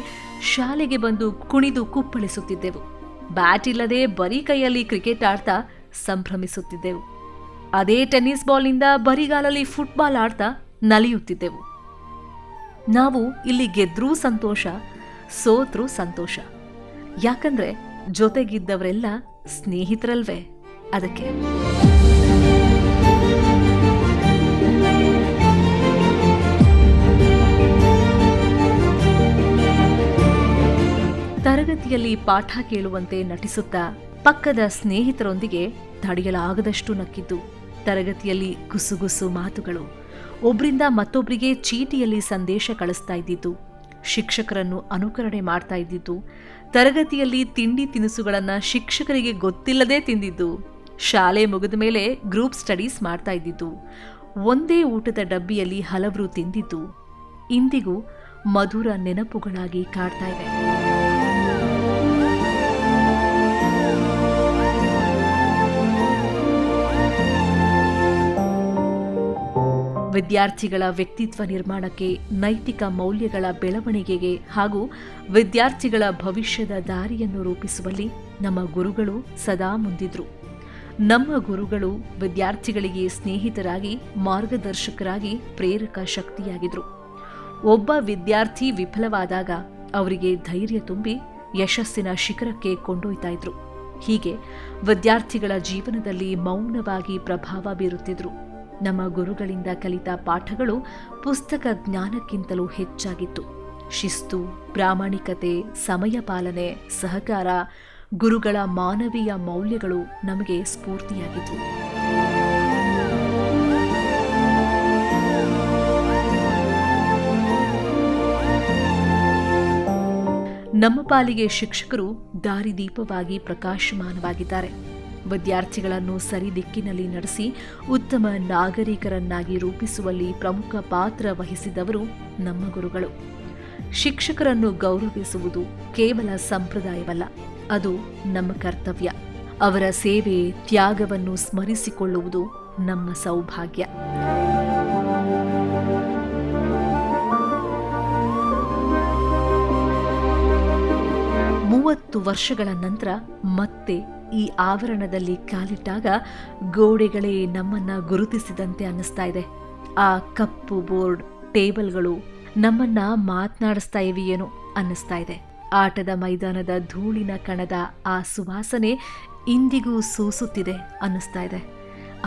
ಶಾಲೆಗೆ ಬಂದು ಕುಣಿದು ಕುಪ್ಪಳಿಸುತ್ತಿದ್ದೆವು. ಬ್ಯಾಟ್ ಇಲ್ಲದೆ ಬರೀ ಕೈಯಲ್ಲಿ ಕ್ರಿಕೆಟ್ ಆಡ್ತಾ ಸಂಭ್ರಮಿಸುತ್ತಿದ್ದೆವು. ಅದೇ ಟೆನ್ನಿಸ್ ಬಾಲ್ನಿಂದ ಬರಿಗಾಲಲ್ಲಿ ಫುಟ್ಬಾಲ್ ಆಡ್ತಾ ನಲಿಯುತ್ತಿದ್ದೆವು. ನಾವು ಇಲ್ಲಿ ಗೆದ್ರೂ ಸಂತೋಷ, ಸೋತ್ರೂ ಸಂತೋಷ. ಯಾಕಂದ್ರೆ ಜೊತೆಗಿದ್ದವರೆಲ್ಲ ಸ್ನೇಹಿತರಲ್ವೇ, ಅದಕ್ಕೆ. ತರಗತಿಯಲ್ಲಿ ಪಾಠ ಕೇಳುವಂತೆ ನಟಿಸುತ್ತಾ ಪಕ್ಕದ ಸ್ನೇಹಿತರೊಂದಿಗೆ ತಡೆಯಲಾಗದಷ್ಟು ನಕ್ಕಿದ್ದು, ತರಗತಿಯಲ್ಲಿ ಗುಸುಗುಸು ಮಾತುಗಳು, ಒಬ್ರಿಂದ ಮತ್ತೊಬ್ಬರಿಗೆ ಚೀಟಿಯಲ್ಲಿ ಸಂದೇಶ ಕಳಿಸ್ತಾ ಇದ್ದಿದ್ದು, ಶಿಕ್ಷಕರನ್ನು ಅನುಕರಣೆ ಮಾಡ್ತಾ ಇದ್ದಿದ್ದು, ತರಗತಿಯಲ್ಲಿ ತಿಂಡಿ ತಿನಿಸುಗಳನ್ನು ಶಿಕ್ಷಕರಿಗೆ ಗೊತ್ತಿಲ್ಲದೆ ತಿಂದಿದ್ದು, ಶಾಲೆ ಮುಗಿದ ಮೇಲೆ ಗ್ರೂಪ್ ಸ್ಟಡೀಸ್ ಮಾಡ್ತಾ ಇದ್ದಿದ್ದು, ಒಂದೇ ಊಟದ ಡಬ್ಬಿಯಲ್ಲಿ ಹಲವರು ತಿಂದಿದ್ದು ಇಂದಿಗೂ ಮಧುರ ನೆನಪುಗಳಾಗಿ ಕಾಡ್ತಾ ಇವೆ. ವಿದ್ಯಾರ್ಥಿಗಳ ವ್ಯಕ್ತಿತ್ವ ನಿರ್ಮಾಣಕ್ಕೆ, ನೈತಿಕ ಮೌಲ್ಯಗಳ ಬೆಳವಣಿಗೆಗೆ ಹಾಗೂ ವಿದ್ಯಾರ್ಥಿಗಳ ಭವಿಷ್ಯದ ದಾರಿಯನ್ನು ರೂಪಿಸುವಲ್ಲಿ ನಮ್ಮ ಗುರುಗಳು ಸದಾ ಮುಂದಿದ್ರು. ನಮ್ಮ ಗುರುಗಳು ವಿದ್ಯಾರ್ಥಿಗಳಿಗೆ ಸ್ನೇಹಿತರಾಗಿ, ಮಾರ್ಗದರ್ಶಕರಾಗಿ, ಪ್ರೇರಕ ಶಕ್ತಿಯಾಗಿದ್ರು. ಒಬ್ಬ ವಿದ್ಯಾರ್ಥಿ ವಿಫಲವಾದಾಗ ಅವರಿಗೆ ಧೈರ್ಯ ತುಂಬಿ ಯಶಸ್ಸಿನ ಶಿಖರಕ್ಕೆ ಕೊಂಡೊಯ್ತಾ ಇದ್ರು. ಹೀಗೆ ವಿದ್ಯಾರ್ಥಿಗಳ ಜೀವನದಲ್ಲಿ ಮೌನವಾಗಿ ಪ್ರಭಾವ ಬೀರುತ್ತಿದ್ರು. ನಮ್ಮ ಗುರುಗಳಿಂದ ಕಲಿತ ಪಾಠಗಳು ಪುಸ್ತಕ ಜ್ಞಾನಕ್ಕಿಂತಲೂ ಹೆಚ್ಚಾಗಿತ್ತು. ಶಿಸ್ತು, ಪ್ರಾಮಾಣಿಕತೆ, ಸಮಯ ಪಾಲನೆ, ಸಹಕಾರ, ಗುರುಗಳ ಮಾನವೀಯ ಮೌಲ್ಯಗಳು ನಮಗೆ ಸ್ಫೂರ್ತಿಯಾಗಿದ್ವು. ನಮ್ಮ ಪಾಲಿಗೆ ಶಿಕ್ಷಕರು ದಾರಿದೀಪವಾಗಿ ಪ್ರಕಾಶಮಾನವಾಗಿದ್ದಾರೆ. ವಿದ್ಯಾರ್ಥಿಗಳನ್ನು ಸರಿ ದಿಕ್ಕಿನಲ್ಲಿ ನಡೆಸಿ ಉತ್ತಮ ನಾಗರಿಕರನ್ನಾಗಿ ರೂಪಿಸುವಲ್ಲಿ ಪ್ರಮುಖ ಪಾತ್ರ ವಹಿಸಿದವರು ನಮ್ಮ ಗುರುಗಳು. ಶಿಕ್ಷಕರನ್ನು ಗೌರವಿಸುವುದು ಕೇವಲ ಸಂಪ್ರದಾಯವಲ್ಲ, ಅದು ನಮ್ಮ ಕರ್ತವ್ಯ. ಅವರ ಸೇವೆ, ತ್ಯಾಗವನ್ನು ಸ್ಮರಿಸಿಕೊಳ್ಳುವುದು ನಮ್ಮ ಸೌಭಾಗ್ಯ. ವರ್ಷಗಳ ನಂತರ ಮತ್ತೆ ಈ ಆವರಣದಲ್ಲಿ ಕಾಲಿಟ್ಟಾಗ ಗೋಡೆಗಳೇ ನಮ್ಮನ್ನ ಗುರುತಿಸಿದಂತೆ ಅನ್ನಿಸ್ತಾ ಇದೆ. ಆ ಕಪ್ಪು ಬೋರ್ಡ್, ಟೇಬಲ್ಗಳು ನಮ್ಮನ್ನ ಮಾತನಾಡಿಸ್ತಾ ಇವೆಯೇನೋ ಅನ್ನಿಸ್ತಾ ಇದೆ. ಆಟದ ಮೈದಾನದ ಧೂಳಿನ ಕಣದ ಆ ಸುವಾಸನೆ ಇಂದಿಗೂ ಸೂಸುತ್ತಿದೆ ಅನ್ನಿಸ್ತಾ ಇದೆ.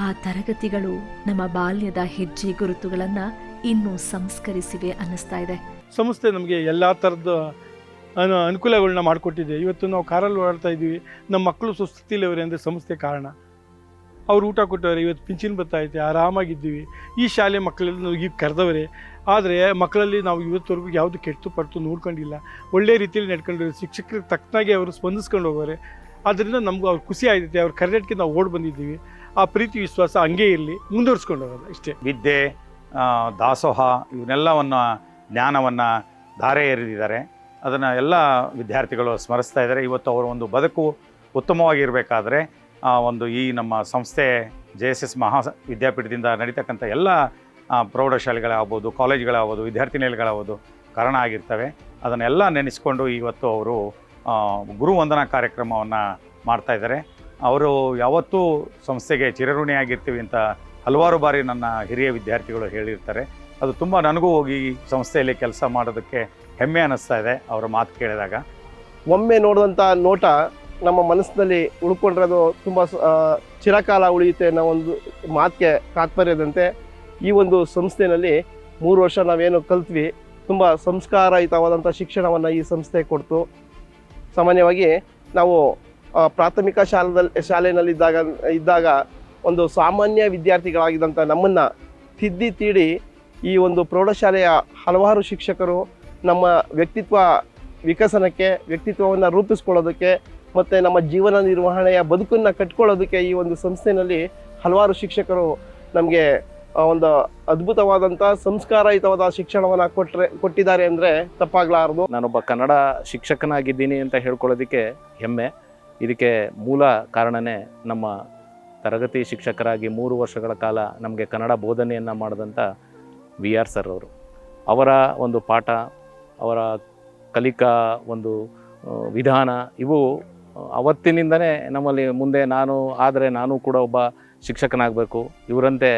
ಆ ತರಗತಿಗಳು ನಮ್ಮ ಬಾಲ್ಯದ ಹೆಜ್ಜೆ ಗುರುತುಗಳನ್ನು ಇನ್ನೂ ಸಂಸ್ಕರಿಸಿವೆ ಅನ್ನಿಸ್ತಾ ಇದೆ. ಸಂಸ್ಥೆ ನಮಗೆ ಎಲ್ಲ ಥರದ ಅನುಕೂಲಗಳನ್ನ ಮಾಡಿಕೊಟ್ಟಿದೆ. ಇವತ್ತು ನಾವು ಕಾರಲ್ಲಿ ಓಡಾಡ್ತಾ ಇದ್ದೀವಿ, ನಮ್ಮ ಮಕ್ಕಳು ಸುಸ್ಥಿತಿಲಿವರೆ ಅಂದರೆ ಸಂಸ್ಥೆ ಕಾರಣ. ಅವ್ರು ಊಟ ಕೊಟ್ಟವ್ರೆ, ಇವತ್ತು ಪಿಂಚಿನ್ ಬರ್ತೈತೆ, ಆರಾಮಾಗಿದ್ದೀವಿ. ಈ ಶಾಲೆ ಮಕ್ಕಳೆಲ್ಲ ನಾವು ಕರೆದವರೆ, ಆದರೆ ಮಕ್ಕಳಲ್ಲಿ ನಾವು ಇವತ್ತವರೆಗೂ ಯಾವುದು ಕೆಟ್ಟು ಪಟ್ಟು ನೋಡ್ಕೊಂಡಿಲ್ಲ. ಒಳ್ಳೆ ರೀತಿಯಲ್ಲಿ ನಡ್ಕೊಂಡಿರೋ ಶಿಕ್ಷಕರಿಗೆ ತಕ್ಕನಾಗಿ ಅವರು ಸ್ಪಂದಿಸ್ಕೊಂಡು ಹೋಗೋರೆ. ಆದ್ದರಿಂದ ನಮಗೂ ಅವ್ರು ಖುಷಿ ಆಯ್ತೈತೆ. ಅವ್ರ ಕರೆಕ್ಟ್ಗೆ ನಾವು ಓಡಿ ಬಂದಿದ್ದೀವಿ. ಆ ಪ್ರೀತಿ ವಿಶ್ವಾಸ ಹಂಗೇ ಇರಲಿ, ಮುಂದುವರಿಸ್ಕೊಂಡು ಹೋಗೋದು ಇಷ್ಟೇ. ವಿದ್ಯೆ, ದಾಸೋಹ ಇವನ್ನೆಲ್ಲವನ್ನು ಜ್ಞಾನವನ್ನು ಧಾರೆ ಎರೆದಿದ್ದಾರೆ. ಅದನ್ನು ಎಲ್ಲ ವಿದ್ಯಾರ್ಥಿಗಳು ಸ್ಮರಿಸ್ತಾ ಇದ್ದಾರೆ. ಇವತ್ತು ಅವರ ಒಂದು ಬದುಕು ಉತ್ತಮವಾಗಿರಬೇಕಾದ್ರೆ ಒಂದು ಈ ನಮ್ಮ ಸಂಸ್ಥೆ JSS ಮಹಾ ವಿದ್ಯಾಪೀಠದಿಂದ ನಡೀತಕ್ಕಂಥ ಎಲ್ಲ ಪ್ರೌಢಶಾಲೆಗಳಾಗ್ಬೋದು, ಕಾಲೇಜುಗಳಾಗ್ಬೋದು, ವಿದ್ಯಾರ್ಥಿ ನಿಲಯಗಳಾಗ್ಬೋದು ಕಾರಣ ಆಗಿರ್ತವೆ. ಅದನ್ನೆಲ್ಲ ನೆನೆಸ್ಕೊಂಡು ಇವತ್ತು ಅವರು ಗುರುವಂದನಾ ಕಾರ್ಯಕ್ರಮವನ್ನು ಮಾಡ್ತಾಯಿದ್ದಾರೆ. ಅವರು ಯಾವತ್ತೂ ಸಂಸ್ಥೆಗೆ ಚಿರಋಣಿಯಾಗಿರ್ತೀವಿ ಅಂತ ಹಲವಾರು ಬಾರಿ ನನ್ನ ಹಿರಿಯ ವಿದ್ಯಾರ್ಥಿಗಳು ಹೇಳಿರ್ತಾರೆ. ಅದು ತುಂಬ ನನಗೂ ಹೋಗಿ ಸಂಸ್ಥೆಯಲ್ಲಿ ಕೆಲಸ ಮಾಡೋದಕ್ಕೆ ಹೆಮ್ಮೆ ಅನ್ನಿಸ್ತಾ ಇದೆ ಅವರ ಮಾತು ಕೇಳಿದಾಗ. ಒಮ್ಮೆ ನೋಡಿದಂಥ ನೋಟ ನಮ್ಮ ಮನಸ್ಸಿನಲ್ಲಿ ಉಳ್ಕೊಂಡಿರೋದು ತುಂಬ ಚಿರಕಾಲ ಉಳಿಯುತ್ತೆ ಅನ್ನೋ ಒಂದು ಮಾತಿಗೆ ತಾತ್ಪರ್ಯದಂತೆ ಈ ಒಂದು ಸಂಸ್ಥೆಯಲ್ಲಿ 3 ವರ್ಷ ನಾವೇನು ಕಲ್ತ್ವಿ, ತುಂಬ ಸಂಸ್ಕಾರಯುತವಾದಂಥ ಶಿಕ್ಷಣವನ್ನು ಈ ಸಂಸ್ಥೆ ಕೊಡ್ತು. ಸಾಮಾನ್ಯವಾಗಿ ನಾವು ಪ್ರಾಥಮಿಕ ಶಾಲೆಯಲ್ಲಿದ್ದಾಗ ಒಂದು ಸಾಮಾನ್ಯ ವಿದ್ಯಾರ್ಥಿಗಳಾಗಿದ್ದಂಥ ನಮ್ಮನ್ನು ತಿದ್ದಿ ತೀಡಿ ಈ ಒಂದು ಪ್ರೌಢಶಾಲೆಯ ಹಲವಾರು ಶಿಕ್ಷಕರು ನಮ್ಮ ವ್ಯಕ್ತಿತ್ವ ವಿಕಸನಕ್ಕೆ, ವ್ಯಕ್ತಿತ್ವವನ್ನು ರೂಪಿಸ್ಕೊಳ್ಳೋದಕ್ಕೆ ಮತ್ತು ನಮ್ಮ ಜೀವನ ನಿರ್ವಹಣೆಯ ಬದುಕನ್ನು ಕಟ್ಕೊಳ್ಳೋದಕ್ಕೆ ಈ ಒಂದು ಸಂಸ್ಥೆಯಲ್ಲಿ ಹಲವಾರು ಶಿಕ್ಷಕರು ನಮಗೆ ಒಂದು ಅದ್ಭುತವಾದಂಥ ಸಂಸ್ಕಾರಯುತವಾದ ಶಿಕ್ಷಣವನ್ನು ಕೊಟ್ಟಿದ್ದಾರೆ ಅಂದರೆ ತಪ್ಪಾಗಲಾರದು. ನಾನೊಬ್ಬ ಕನ್ನಡ ಶಿಕ್ಷಕನಾಗಿದ್ದೀನಿ ಅಂತ ಹೇಳ್ಕೊಳ್ಳೋದಕ್ಕೆ ಹೆಮ್ಮೆ. ಇದಕ್ಕೆ ಮೂಲ ಕಾರಣನೇ ನಮ್ಮ ತರಗತಿ ಶಿಕ್ಷಕರಾಗಿ 3 ವರ್ಷಗಳ ಕಾಲ ನಮಗೆ ಕನ್ನಡ ಬೋಧನೆಯನ್ನು ಮಾಡಿದಂಥ VR ಸರ್ ಅವರು. ಅವರ ಒಂದು ಪಾಠ, ಅವರ ಕಲಿಕಾ ಒಂದು ವಿಧಾನ, ಇವು ಅವತ್ತಿನಿಂದನೇ ನಮ್ಮಲ್ಲಿ ಮುಂದೆ ನಾನು ಕೂಡ ಒಬ್ಬ ಶಿಕ್ಷಕನಾಗಬೇಕು, ಇವರಂತೆ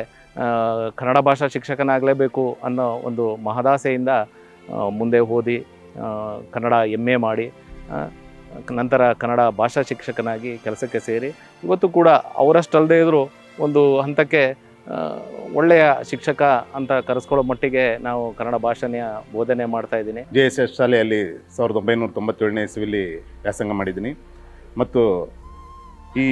ಕನ್ನಡ ಭಾಷಾ ಶಿಕ್ಷಕನಾಗಲೇಬೇಕು ಅನ್ನೋ ಒಂದು ಮಹದಾಸೆಯಿಂದ ಮುಂದೆ ಓದಿ ಕನ್ನಡ MA ಮಾಡಿ ನಂತರ ಕನ್ನಡ ಭಾಷಾ ಶಿಕ್ಷಕನಾಗಿ ಕೆಲಸಕ್ಕೆ ಸೇರಿ ಇವತ್ತು ಕೂಡ ಅವರಷ್ಟಲ್ಲದೆ ಇದ್ದರೂ ಒಂದು ಹಂತಕ್ಕೆ ಒಳ್ಳೆಯ ಶಿಕ್ಷಕ ಅಂತ ಕರೆಸ್ಕೊಳ್ಳೋ ಮಟ್ಟಿಗೆ ನಾವು ಕನ್ನಡ ಭಾಷೆಯ ಬೋಧನೆ ಮಾಡ್ತಾ ಇದ್ದೀನಿ. JSS ಶಾಲೆಯಲ್ಲಿ 1997ನೇ ಇಸವಿಯಲ್ಲಿ ವ್ಯಾಸಂಗ ಮಾಡಿದ್ದೀನಿ ಮತ್ತು ಈ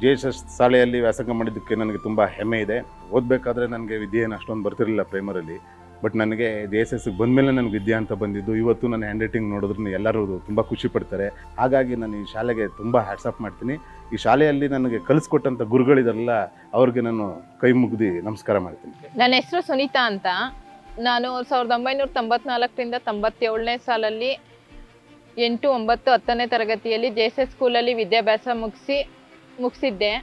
JSS ಶಾಲೆಯಲ್ಲಿ ವ್ಯಾಸಂಗ ಮಾಡಿದ್ದಕ್ಕೆ ನನಗೆ ತುಂಬ ಹೆಮ್ಮೆ ಇದೆ. ಓದಬೇಕಾದ್ರೆ ನನಗೆ ವಿದ್ಯೆ ಏನು ಅಷ್ಟೊಂದು ಬರ್ತಿರಲಿಲ್ಲ ಪ್ರೈಮರಲ್ಲಿ, ಬಟ್ ನನಗೆ JSSಗೆ ಬಂದಮೇಲೆ ನನಗೆ ವಿದ್ಯೆ ಅಂತ ಬಂದಿದ್ದು. ಇವತ್ತು ನನ್ನ ಹ್ಯಾಂಡ್ ರೈಟಿಂಗ್ ನೋಡಿದ್ರೆ ಎಲ್ಲರೂ ತುಂಬ ಖುಷಿ ಪಡ್ತಾರೆ. ಹಾಗಾಗಿ ನಾನು ಈ ಶಾಲೆಗೆ ತುಂಬ ಹ್ಯಾಟ್ಸ್ ಆಫ್ ಮಾಡ್ತೀನಿ. ಈ ಶಾಲೆಯಲ್ಲಿ ನನಗೆ ಕಲಿಸ್ಕೊಟ್ಟಂಥ ಗುರುಗಳಿದಾರಲ್ಲ, ಅವ್ರಿಗೆ ನಾನು ಕೈ ಮುಗಿದು ನಮಸ್ಕಾರ ಮಾಡ್ತೀನಿ. ನನ್ನ ಹೆಸರು ಸುನೀತಾ ಅಂತ. ನಾನು 1994ರಿಂದ 97ನೇ ಸಾಲಲ್ಲಿ 8, 9, 10ನೇ ತರಗತಿಯಲ್ಲಿ JSS ಸ್ಕೂಲಲ್ಲಿ ವಿದ್ಯಾಭ್ಯಾಸ ಮುಗಿಸಿದ್ದೆ.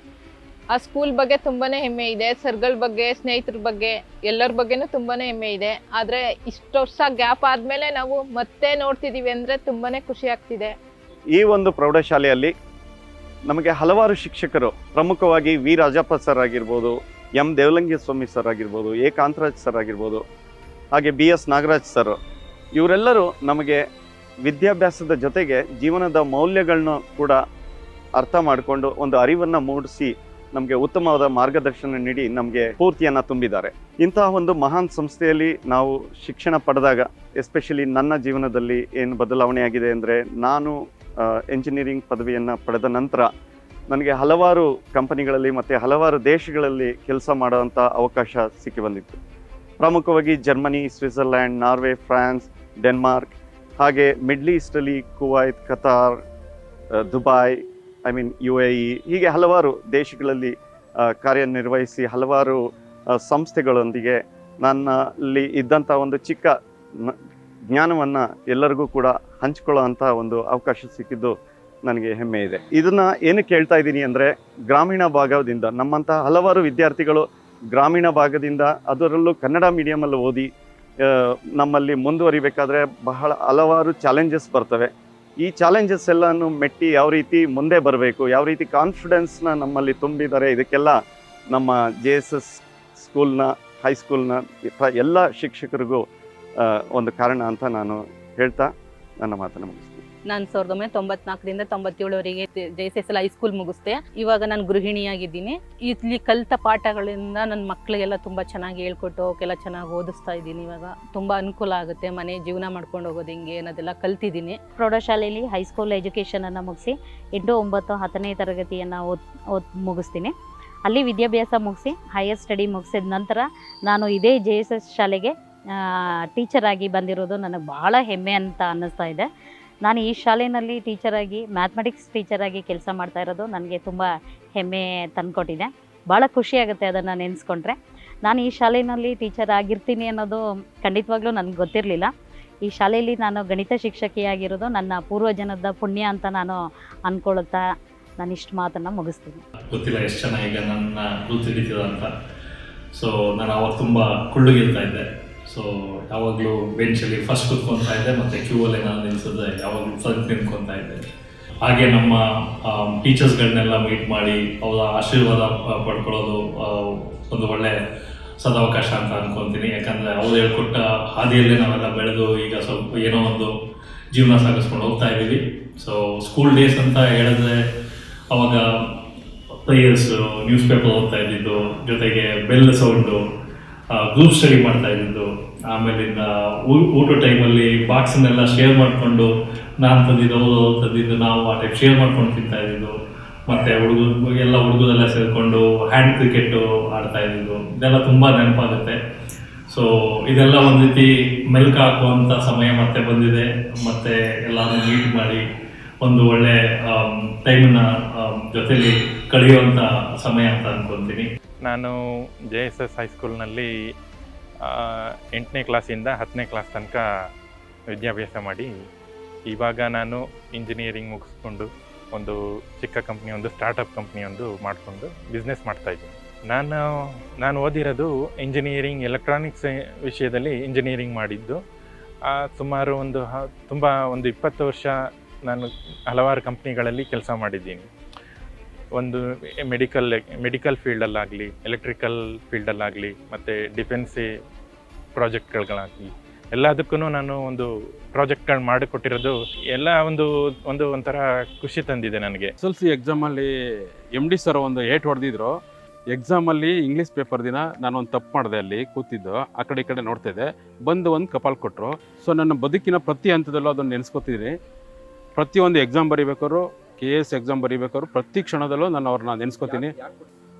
ಆ ಸ್ಕೂಲ್ ಬಗ್ಗೆ ತುಂಬಾ ಹೆಮ್ಮೆ ಇದೆ. ಸರ್ಗಳ ಬಗ್ಗೆ, ಸ್ನೇಹಿತರ ಬಗ್ಗೆ, ಎಲ್ಲರ ಬಗ್ಗೆನೂ ತುಂಬಾ ಹೆಮ್ಮೆ ಇದೆ. ಆದರೆ ಇಷ್ಟು ವರ್ಷ ಗ್ಯಾಪ್ ಆದಮೇಲೆ ನಾವು ಮತ್ತೆ ನೋಡ್ತಿದ್ದೀವಿ ಅಂದರೆ ತುಂಬಾ ಖುಷಿ ಆಗ್ತಿದೆ. ಈ ಒಂದು ಪ್ರೌಢಶಾಲೆಯಲ್ಲಿ ನಮಗೆ ಹಲವಾರು ಶಿಕ್ಷಕರು, ಪ್ರಮುಖವಾಗಿ ವಿ ರಾಜಪ್ಪ ಸರ್ ಆಗಿರ್ಬೋದು, ಎಂ ದೇವಲಂಗಿ ಸ್ವಾಮಿ ಸರ್ ಆಗಿರ್ಬೋದು, ಎ ಕಾಂತರಾಜ್ ಸರ್ ಆಗಿರ್ಬೋದು, ಹಾಗೆ BS ನಾಗರಾಜ್ ಸರ್, ಇವರೆಲ್ಲರೂ ನಮಗೆ ವಿದ್ಯಾಭ್ಯಾಸದ ಜೊತೆಗೆ ಜೀವನದ ಮೌಲ್ಯಗಳನ್ನ ಕೂಡ ಅರ್ಥ ಮಾಡಿಕೊಂಡು ಒಂದು ಅರಿವನ್ನು ಮೂಡಿಸಿ ನಮಗೆ ಉತ್ತಮವಾದ ಮಾರ್ಗದರ್ಶನ ನೀಡಿ ನಮಗೆ ಸ್ಫೂರ್ತಿಯನ್ನು ತುಂಬಿದ್ದಾರೆ. ಇಂತಹ ಒಂದು ಮಹಾನ್ ಸಂಸ್ಥೆಯಲ್ಲಿ ನಾವು ಶಿಕ್ಷಣ ಪಡೆದಾಗ, ಎಸ್ಪೆಷಲಿ ನನ್ನ ಜೀವನದಲ್ಲಿ ಏನು ಬದಲಾವಣೆಯಾಗಿದೆ ಅಂದರೆ, ನಾನು ಎಂಜಿನಿಯರಿಂಗ್ ಪದವಿಯನ್ನು ಪಡೆದ ನಂತರ ನನಗೆ ಹಲವಾರು ಕಂಪನಿಗಳಲ್ಲಿ ಮತ್ತು ಹಲವಾರು ದೇಶಗಳಲ್ಲಿ ಕೆಲಸ ಮಾಡುವಂಥ ಅವಕಾಶ ಸಿಕ್ಕಿ ಬಂದಿತ್ತು. ಪ್ರಮುಖವಾಗಿ Germany, Switzerland, Norway, France, Denmark, ಹಾಗೆ ಮಿಡ್ಲ್ ಈಸ್ಟಲ್ಲಿ ಕುವೈತ್, ಕತಾರ್, ದುಬೈ, UAE, ಹೀಗೆ ಹಲವಾರು ದೇಶಗಳಲ್ಲಿ ಕಾರ್ಯನಿರ್ವಹಿಸಿ ಹಲವಾರು ಸಂಸ್ಥೆಗಳೊಂದಿಗೆ ನನ್ನಲ್ಲಿ ಇದ್ದಂಥ ಒಂದು ಚಿಕ್ಕ ಜ್ಞಾನವನ್ನು ಎಲ್ಲರಿಗೂ ಕೂಡ ಹಂಚಿಕೊಳ್ಳುವಂಥ ಒಂದು ಅವಕಾಶ ಸಿಕ್ಕಿದ್ದು ನನಗೆ ಹೆಮ್ಮೆ ಇದೆ. ಇದನ್ನು ಏನಕ್ಕೆ ಹೇಳ್ತಾ ಇದ್ದೀನಿ ಅಂದರೆ, ಗ್ರಾಮೀಣ ಭಾಗದಿಂದ ನಮ್ಮಂತಹ ಹಲವಾರು ವಿದ್ಯಾರ್ಥಿಗಳು ಗ್ರಾಮೀಣ ಭಾಗದಿಂದ, ಅದರಲ್ಲೂ ಕನ್ನಡ ಮೀಡಿಯಮಲ್ಲಿ ಓದಿ ನಮ್ಮಲ್ಲಿ ಮುಂದುವರಿಬೇಕಾದ್ರೆ ಹಲವಾರು ಚಾಲೆಂಜಸ್ ಬರ್ತವೆ. ಈ ಚಾಲೆಂಜಸ್ ಎಲ್ಲನೂ ಮೆಟ್ಟಿ ಯಾವ ರೀತಿ ಮುಂದೆ ಬರಬೇಕು, ಯಾವ ರೀತಿ ಕಾನ್ಫಿಡೆನ್ಸ್ನ ನಮ್ಮಲ್ಲಿ ತುಂಬಿದ್ದಾರೆ, ಇದಕ್ಕೆಲ್ಲ ನಮ್ಮ JSS ಸ್ಕೂಲ್ನ, ಹೈಸ್ಕೂಲ್ನ ಎಲ್ಲ ಶಿಕ್ಷಕರಿಗೂ ಒಂದು ಕಾರಣ ಅಂತ ನಾನು ಹೇಳ್ತಾ ನನ್ನ ಮಾತನ್ನು ಮುಗಿಸ್ತೀನಿ. ನಾನು 1994ರಿಂದ 97ವರೆಗೆ JSS ಹೈಸ್ಕೂಲ್ ಮುಗಿಸ್ದೆ. ಇವಾಗ ನಾನು ಗೃಹಿಣಿಯಾಗಿದ್ದೀನಿ. ಇಲ್ಲಿ ಕಲಿತ ಪಾಠಗಳಿಂದ ನನ್ನ ಮಕ್ಕಳಿಗೆಲ್ಲ ತುಂಬ ಚೆನ್ನಾಗಿ ಹೇಳ್ಕೊಟ್ಟು ಅವಕ್ಕೆಲ್ಲ ಚೆನ್ನಾಗಿ ಓದಿಸ್ತಾ ಇದ್ದೀನಿ. ಇವಾಗ ತುಂಬ ಅನುಕೂಲ ಆಗುತ್ತೆ. ಮನೆ ಜೀವನ ಮಾಡ್ಕೊಂಡು ಹೋಗೋದು ಹಿಂಗೆ ಅನ್ನೋದೆಲ್ಲ ಕಲ್ತಿದ್ದೀನಿ. ಪ್ರೌಢಶಾಲೆಯಲ್ಲಿ ಹೈಸ್ಕೂಲ್ ಎಜುಕೇಷನನ್ನು ಮುಗಿಸಿ 8, 9, 10ನೇ ತರಗತಿಯನ್ನು ಮುಗಿಸ್ತೀನಿ. ಅಲ್ಲಿ ವಿದ್ಯಾಭ್ಯಾಸ ಮುಗಿಸಿ ಹೈಯರ್ ಸ್ಟಡಿ ಮುಗಿಸಿದ ನಂತರ ನಾನು ಇದೇ JSS ಶಾಲೆಗೆ ಟೀಚರ್ ಆಗಿ ಬಂದಿರೋದು ನನಗೆ ಭಾಳ ಹೆಮ್ಮೆ ಅಂತ ಅನ್ನಿಸ್ತಾ ಇದೆ. ನಾನು ಈ ಶಾಲೆಯಲ್ಲಿ ಟೀಚರಾಗಿ, ಮ್ಯಾಥಮೆಟಿಕ್ಸ್ ಟೀಚರಾಗಿ ಕೆಲಸ ಮಾಡ್ತಾ ಇರೋದು ನನಗೆ ತುಂಬ ಹೆಮ್ಮೆ ತಂದುಕೊಟ್ಟಿದೆ. ಭಾಳ ಖುಷಿಯಾಗುತ್ತೆ ಅದನ್ನು ನೆನೆಸ್ಕೊಂಡ್ರೆ. ನಾನು ಈ ಶಾಲೆಯಲ್ಲಿ ಟೀಚರ್ ಆಗಿರ್ತೀನಿ ಅನ್ನೋದು ಖಂಡಿತವಾಗ್ಲೂ ನನಗೆ ಗೊತ್ತಿರಲಿಲ್ಲ. ಈ ಶಾಲೆಯಲ್ಲಿ ನಾನು ಗಣಿತ ಶಿಕ್ಷಕಿಯಾಗಿರೋದು ನನ್ನ ಪೂರ್ವಜನದ ಪುಣ್ಯ ಅಂತ ನಾನು ಅಂದ್ಕೊಳ್ತಾ ನಾನು ಇಷ್ಟು ಮಾತನ್ನು ಮುಗಿಸ್ತೀನಿ. ಗೊತ್ತಿಲ್ಲ ಎಷ್ಟು ಚೆನ್ನಾಗಿ ನನ್ನ ಗುರುತು ಹಿಡಿತದ ಅಂತ. ಸೊ ನಾನು ಅವಾಗ ತುಂಬ ಕುಳ್ಳುಗಿರ್ತಾ ಇದ್ದೆ. ಸೊ ಯಾವಾಗಲೂ ಬೆಂಚಲ್ಲಿ ಫಸ್ಟ್ ಕೂತ್ಕೊತಾ ಇದ್ದೆ, ಮತ್ತು ಕ್ಯೂವಲ್ಲಿ ನಾನು ನಿಲ್ಲಿಸಿದೆ ಯಾವಾಗಲೂ ಫ್ರಂಟ್ ನಿಂತ್ಕೊತಾ ಇದ್ದೆ. ಹಾಗೆ ನಮ್ಮ ಟೀಚರ್ಸ್ಗಳನ್ನೆಲ್ಲ ಮೀಟ್ ಮಾಡಿ ಅವರ ಆಶೀರ್ವಾದ ಪಡ್ಕೊಳ್ಳೋದು ಒಂದು ಒಳ್ಳೆಯ ಸದಾವಕಾಶ ಅಂತ ಅಂದ್ಕೊತೀನಿ. ಯಾಕಂದರೆ ಅವ್ರು ಹೇಳ್ಕೊಟ್ಟ ಹಾದಿಯಲ್ಲೇ ನಾವೆಲ್ಲ ಬೆಳೆದು ಈಗ ಸ್ವಲ್ಪ ಏನೋ ಒಂದು ಜೀವನ ಸಾಗಿಸ್ಕೊಂಡು ಹೋಗ್ತಾ ಇದ್ದೀವಿ. ಸೊ ಸ್ಕೂಲ್ ಡೇಸ್ ಅಂತ ಹೇಳಿದ್ರೆ ಅವಾಗ ಪ್ರೇಯರ್ಸು, ನ್ಯೂಸ್ ಪೇಪರ್ ಓದ್ತಾ ಇದ್ದಿದ್ದು, ಜೊತೆಗೆ ಬೆಲ್ ಸೌಂಡು, ಗ್ರೂಪ್ ಸ್ಟಡಿ ಮಾಡ್ತಾ ಇದ್ದಿದ್ದು. ಆಮೇಲಿಂದ ಊಟ ಟೈಮಲ್ಲಿ ಬಾಕ್ಸನ್ನೆಲ್ಲ ಶೇರ್ ಮಾಡಿಕೊಂಡು ನಾನು ತಂದಿದ್ದು, ಅವರು ತಂದಿದ್ದು, ನಾವು ಆ ಟೈಪ್ ಶೇರ್ ಮಾಡ್ಕೊಂಡು ತಿಂತಾ ಇದ್ದಿದ್ದು. ಮತ್ತು ಹುಡುಗರೆಲ್ಲ ಸೇರಿಕೊಂಡು ಹ್ಯಾಂಡ್ ಕ್ರಿಕೆಟು ಆಡ್ತಾ ಇದ್ದಿದ್ದು. ಇದೆಲ್ಲ ತುಂಬ ನೆನಪಾಗುತ್ತೆ. ಸೊ ಇದೆಲ್ಲ ಒಂದು ರೀತಿ ಮೆಲ್ಕು ಹಾಕುವಂಥ ಸಮಯ ಮತ್ತೆ ಬಂದಿದೆ. ಮತ್ತು ಎಲ್ಲರೂ ಮೀಟ್ ಮಾಡಿ ಒಂದು ಒಳ್ಳೆ ಟೈಮನ್ನು ಜೊತೆಲಿ ಕಳೆಯುವಂಥ ಸಮಯ ಅಂತ ಅಂದ್ಕೊತೀನಿ. ನಾನು JSS ಹೈಸ್ಕೂಲ್ನಲ್ಲಿ 8ನೇ ಕ್ಲಾಸಿಂದ 10ನೇ ಕ್ಲಾಸ್ ತನಕ ವಿದ್ಯಾಭ್ಯಾಸ ಮಾಡಿ, ಇವಾಗ ನಾನು ಇಂಜಿನಿಯರಿಂಗ್ ಮುಗಿಸ್ಕೊಂಡು ಒಂದು ಚಿಕ್ಕ ಕಂಪ್ನಿ, ಒಂದು ಸ್ಟಾರ್ಟಪ್ ಕಂಪ್ನಿ ಒಂದು ಮಾಡಿಕೊಂಡು ಬಿಸ್ನೆಸ್ ಮಾಡ್ತಾಯಿದ್ದೀನಿ. ನಾನು ಓದಿರೋದು ಇಂಜಿನಿಯರಿಂಗ್, ಎಲೆಕ್ಟ್ರಾನಿಕ್ಸ್ ವಿಷಯದಲ್ಲಿ ಇಂಜಿನಿಯರಿಂಗ್ ಮಾಡಿದ್ದು. ಸುಮಾರು ಒಂದು 20 ವರ್ಷ ನಾನು ಹಲವಾರು ಕಂಪ್ನಿಗಳಲ್ಲಿ ಕೆಲಸ ಮಾಡಿದ್ದೀನಿ. ಒಂದು ಮೆಡಿಕಲ್ ಫೀಲ್ಡಲ್ಲಾಗಲಿ, ಎಲೆಕ್ಟ್ರಿಕಲ್ ಫೀಲ್ಡಲ್ಲಾಗಲಿ, ಮತ್ತು ಡಿಫೆನ್ಸ್ ಪ್ರಾಜೆಕ್ಟ್ಗಳಾಗಲಿ ಎಲ್ಲದಕ್ಕೂ ನಾನು ಒಂದು ಪ್ರಾಜೆಕ್ಟ್ಗಳು ಮಾಡಿಕೊಟ್ಟಿರೋದು ಎಲ್ಲ ಒಂಥರ ಖುಷಿ ತಂದಿದೆ ನನಗೆ. SSLC ಎಕ್ಸಾಮಲ್ಲಿ MD ಸರ್ ಒಂದು 8 ಹೊಡೆದಿದ್ರು. ಎಕ್ಸಾಮಲ್ಲಿ ಇಂಗ್ಲೀಷ್ ಪೇಪರ್ ದಿನ ನಾನು ಒಂದು ತಪ್ಪು ಮಾಡಿದೆ. ಅಲ್ಲಿ ಕೂತಿದ್ದು ಆ ಕಡೆ ಈ ಕಡೆ ನೋಡ್ತಿದ್ದೆ, ಬಂದು ಒಂದು ಕಪಾಲ್ ಕೊಟ್ಟರು. ಸೊ ನನ್ನ ಬದುಕಿನ ಪ್ರತಿ ಹಂತದಲ್ಲೂ ಅದನ್ನು ನೆನೆಸ್ಕೊತಿದ್ದೀನಿ. ಪ್ರತಿಯೊಂದು ಎಕ್ಸಾಮ್ ಬರೀಬೇಕಾದ್ರು, KS ಎಕ್ಸಾಮ್ ಬರೀಬೇಕಾದ್ರು ಪ್ರತಿ ಕ್ಷಣದಲ್ಲೂ ನಾನು ಅವ್ರನ್ನ ನೆನೆಸ್ಕೊತೀನಿ.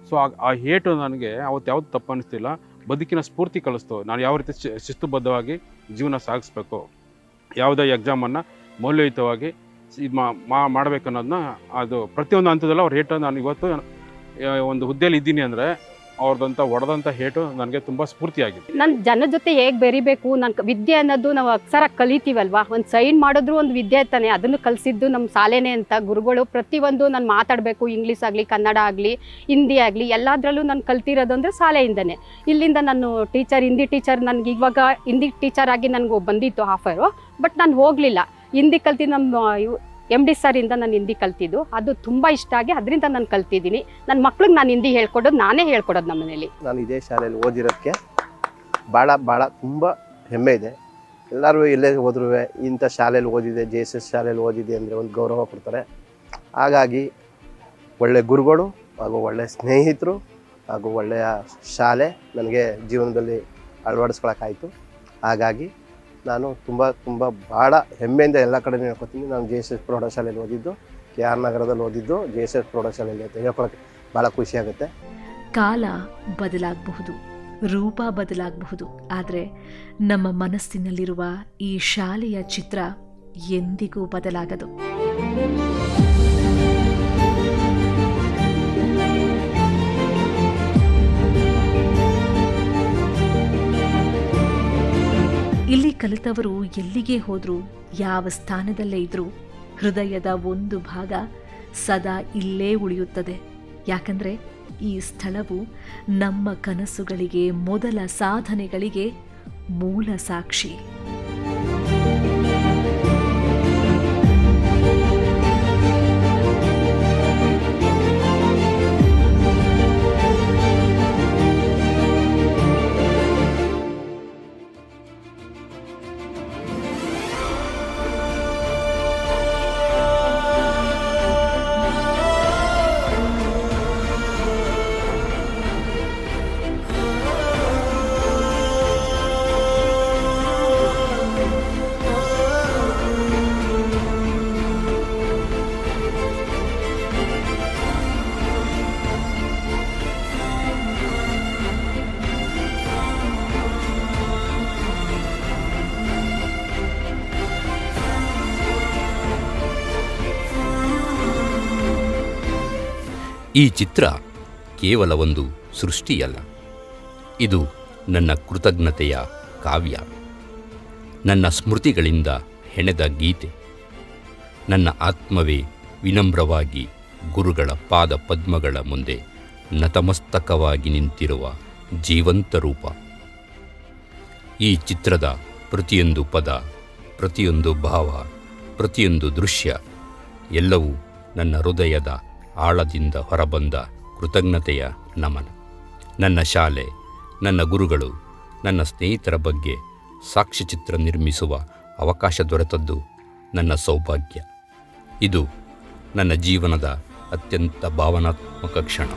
ಸೊ ಆ ಏಟು ನನಗೆ ಅವತ್ತು ಯಾವುದು ತಪ್ಪು ಅನ್ನಿಸ್ತಿಲ್ಲ, ಬದುಕಿನ ಸ್ಫೂರ್ತಿ ಕಲಿಸ್ತು. ನಾನು ಯಾವ ರೀತಿ ಶಿಸ್ತುಬದ್ಧವಾಗಿ ಜೀವನ ಸಾಗಿಸ್ಬೇಕು, ಯಾವುದೇ ಎಕ್ಸಾಮನ್ನು ಮೌಲ್ಯಯುತವಾಗಿ ಇದು ಮಾಡಬೇಕನ್ನೋದನ್ನ ಅದು ಪ್ರತಿಯೊಂದು ಹಂತದಲ್ಲೂ ಅವ್ರ ಏಟು ನಾನು ಇವತ್ತು ಒಂದು ಹುದ್ದೆಯಲ್ಲಿ ಇದ್ದೀನಿ ಅಂದರೆ ಹೊಡೆದಂಥ ಹೇಟು ನನಗೆ ತುಂಬ ಸ್ಫೂರ್ತಿಯಾಗಿದೆ. ನನ್ನ ಜನ ಜೊತೆ ಹೇಗೆ ಬೆರಿಬೇಕು, ನನ್ನ ವಿದ್ಯೆ ಅನ್ನೋದು ನಾವು ಅಕ್ಷರ ಕಲಿತೀವಲ್ವಾ, ಒಂದು ಸೈನ್ ಮಾಡಿದ್ರು ಒಂದು ವಿದ್ಯೆ ತಾನೆ, ಅದನ್ನು ಕಲಿಸಿದ್ದು ನಮ್ಮ ಶಾಲೆನೇ ಅಂತ ಗುರುಗಳು. ಪ್ರತಿಯೊಂದು ನಾನು ಮಾತಾಡಬೇಕು, ಇಂಗ್ಲೀಷ್ ಆಗಲಿ, ಕನ್ನಡ ಆಗಲಿ, ಹಿಂದಿ ಆಗಲಿ, ಎಲ್ಲದರಲ್ಲೂ ನಾನು ಕಲ್ತಿರೋದು ಅಂದರೆ ಶಾಲೆಯಿಂದನೇ. ಇಲ್ಲಿಂದ ನಾನು ಹಿಂದಿ ಟೀಚರ್, ನನಗೆ ಇವಾಗ ಹಿಂದಿ ಟೀಚರ್ ಆಗಿ ನನಗೆ ಬಂದಿತ್ತು ಆಫರು, ಬಟ್ ನಾನು ಹೋಗಲಿಲ್ಲ. ಹಿಂದಿ ಕಲ್ತಿ ನಮ್ಮ MD ಸರಿಂದ ನಾನು ಹಿಂದಿ ಕಲ್ತಿದ್ದು, ಅದು ತುಂಬ ಇಷ್ಟ ಆಗಿ ಅದರಿಂದ ನಾನು ಕಲ್ತಿದ್ದೀನಿ. ನನ್ನ ಮಕ್ಳಿಗೆ ನಾನು ಹಿಂದಿ ಹೇಳ್ಕೊಡೋದು, ನಾನೇ ಹೇಳ್ಕೊಡೋದು ನಮ್ಮ ಮನೇಲಿ. ನಾನು ಇದೇ ಶಾಲೆಯಲ್ಲಿ ಓದಿರೋದಕ್ಕೆ ಭಾಳ ತುಂಬ ಹೆಮ್ಮೆ ಇದೆ. ಎಲ್ಲರೂ ಎಲ್ಲೇ ಹೋದ್ರೂ ಇಂಥ ಶಾಲೆಯಲ್ಲಿ ಓದಿದೆ, JSS ಶಾಲೆಯಲ್ಲಿ ಓದಿದೆ ಅಂದರೆ ಒಂದು ಗೌರವ ಕೊಡ್ತಾರೆ. ಹಾಗಾಗಿ ಒಳ್ಳೆ ಗುರುಗಳು, ಹಾಗೂ ಒಳ್ಳೆಯ ಸ್ನೇಹಿತರು ಹಾಗೂ ಒಳ್ಳೆಯ ಶಾಲೆ ನನಗೆ ಜೀವನದಲ್ಲಿ ಅಳವಡಿಸ್ಕೊಳಕ್ಕಾಯಿತು. ಹಾಗಾಗಿ ನಾನು ತುಂಬ ಭಾಳ ಹೆಮ್ಮೆಯಿಂದ ಎಲ್ಲ ಕಡೆ ಹೇಳ್ಕೊತೀನಿ. ನಾನು JSS ಪ್ರೌಢಶಾಲೆಯಲ್ಲಿ ಓದಿದ್ದು, KR ನಗರದಲ್ಲಿ ಓದಿದ್ದು, JSS ಪ್ರೌಢಶಾಲೆಯಲ್ಲಿ ಅಂತ ಹೇಳ್ಕೊಳಕ್ಕೆ ಭಾಳ ಖುಷಿಯಾಗುತ್ತೆ. ಕಾಲ ಬದಲಾಗಬಹುದು, ರೂಪ ಬದಲಾಗಬಹುದು, ಆದರೆ ನಮ್ಮ ಮನಸ್ಸಿನಲ್ಲಿರುವ ಈ ಶಾಲೆಯ ಚಿತ್ರ ಎಂದಿಗೂ ಬದಲಾಗದು. ಇಲ್ಲಿ ಕಲಿತವರು ಎಲ್ಲಿಗೆ ಹೋದ್ರು, ಯಾವ ಸ್ಥಾನದಲ್ಲೇ ಇದ್ರೂ ಹೃದಯದ ಒಂದು ಭಾಗ ಸದಾ ಇಲ್ಲೇ ಉಳಿಯುತ್ತದೆ. ಯಾಕಂದ್ರೆ ಈ ಸ್ಥಳವು ನಮ್ಮ ಕನಸುಗಳಿಗೆ, ಮೊದಲ ಸಾಧನೆಗಳಿಗೆ ಮೂಲ ಸಾಕ್ಷಿ. ಈ ಚಿತ್ರ ಕೇವಲ ಒಂದು ಸೃಷ್ಟಿಯಲ್ಲ, ಇದು ನನ್ನ ಕೃತಜ್ಞತೆಯ ಕಾವ್ಯ, ನನ್ನ ಸ್ಮೃತಿಗಳಿಂದ ಹೆಣೆದ ಗೀತೆ. ನನ್ನ ಆತ್ಮವೇ ವಿನಮ್ರವಾಗಿ ಗುರುಗಳ ಪಾದ ಪದ್ಮಗಳ ಮುಂದೆ ನತಮಸ್ತಕವಾಗಿ ನಿಂತಿರುವ ಜೀವಂತ ರೂಪ. ಈ ಚಿತ್ರದ ಪ್ರತಿಯೊಂದು ಪದ, ಪ್ರತಿಯೊಂದು ಭಾವ, ಪ್ರತಿಯೊಂದು ದೃಶ್ಯ ಎಲ್ಲವೂ ನನ್ನ ಹೃದಯದ ಆಳದಿಂದ ಹೊರಬಂದ ಕೃತಜ್ಞತೆಯ ನಮನ. ನನ್ನ ಶಾಲೆ, ನನ್ನ ಗುರುಗಳು, ನನ್ನ ಸ್ನೇಹಿತರ ಬಗ್ಗೆ ಸಾಕ್ಷ್ಯಚಿತ್ರ ನಿರ್ಮಿಸುವ ಅವಕಾಶ ದೊರೆತದ್ದು ನನ್ನ ಸೌಭಾಗ್ಯ. ಇದು ನನ್ನ ಜೀವನದ ಅತ್ಯಂತ ಭಾವನಾತ್ಮಕ ಕ್ಷಣ.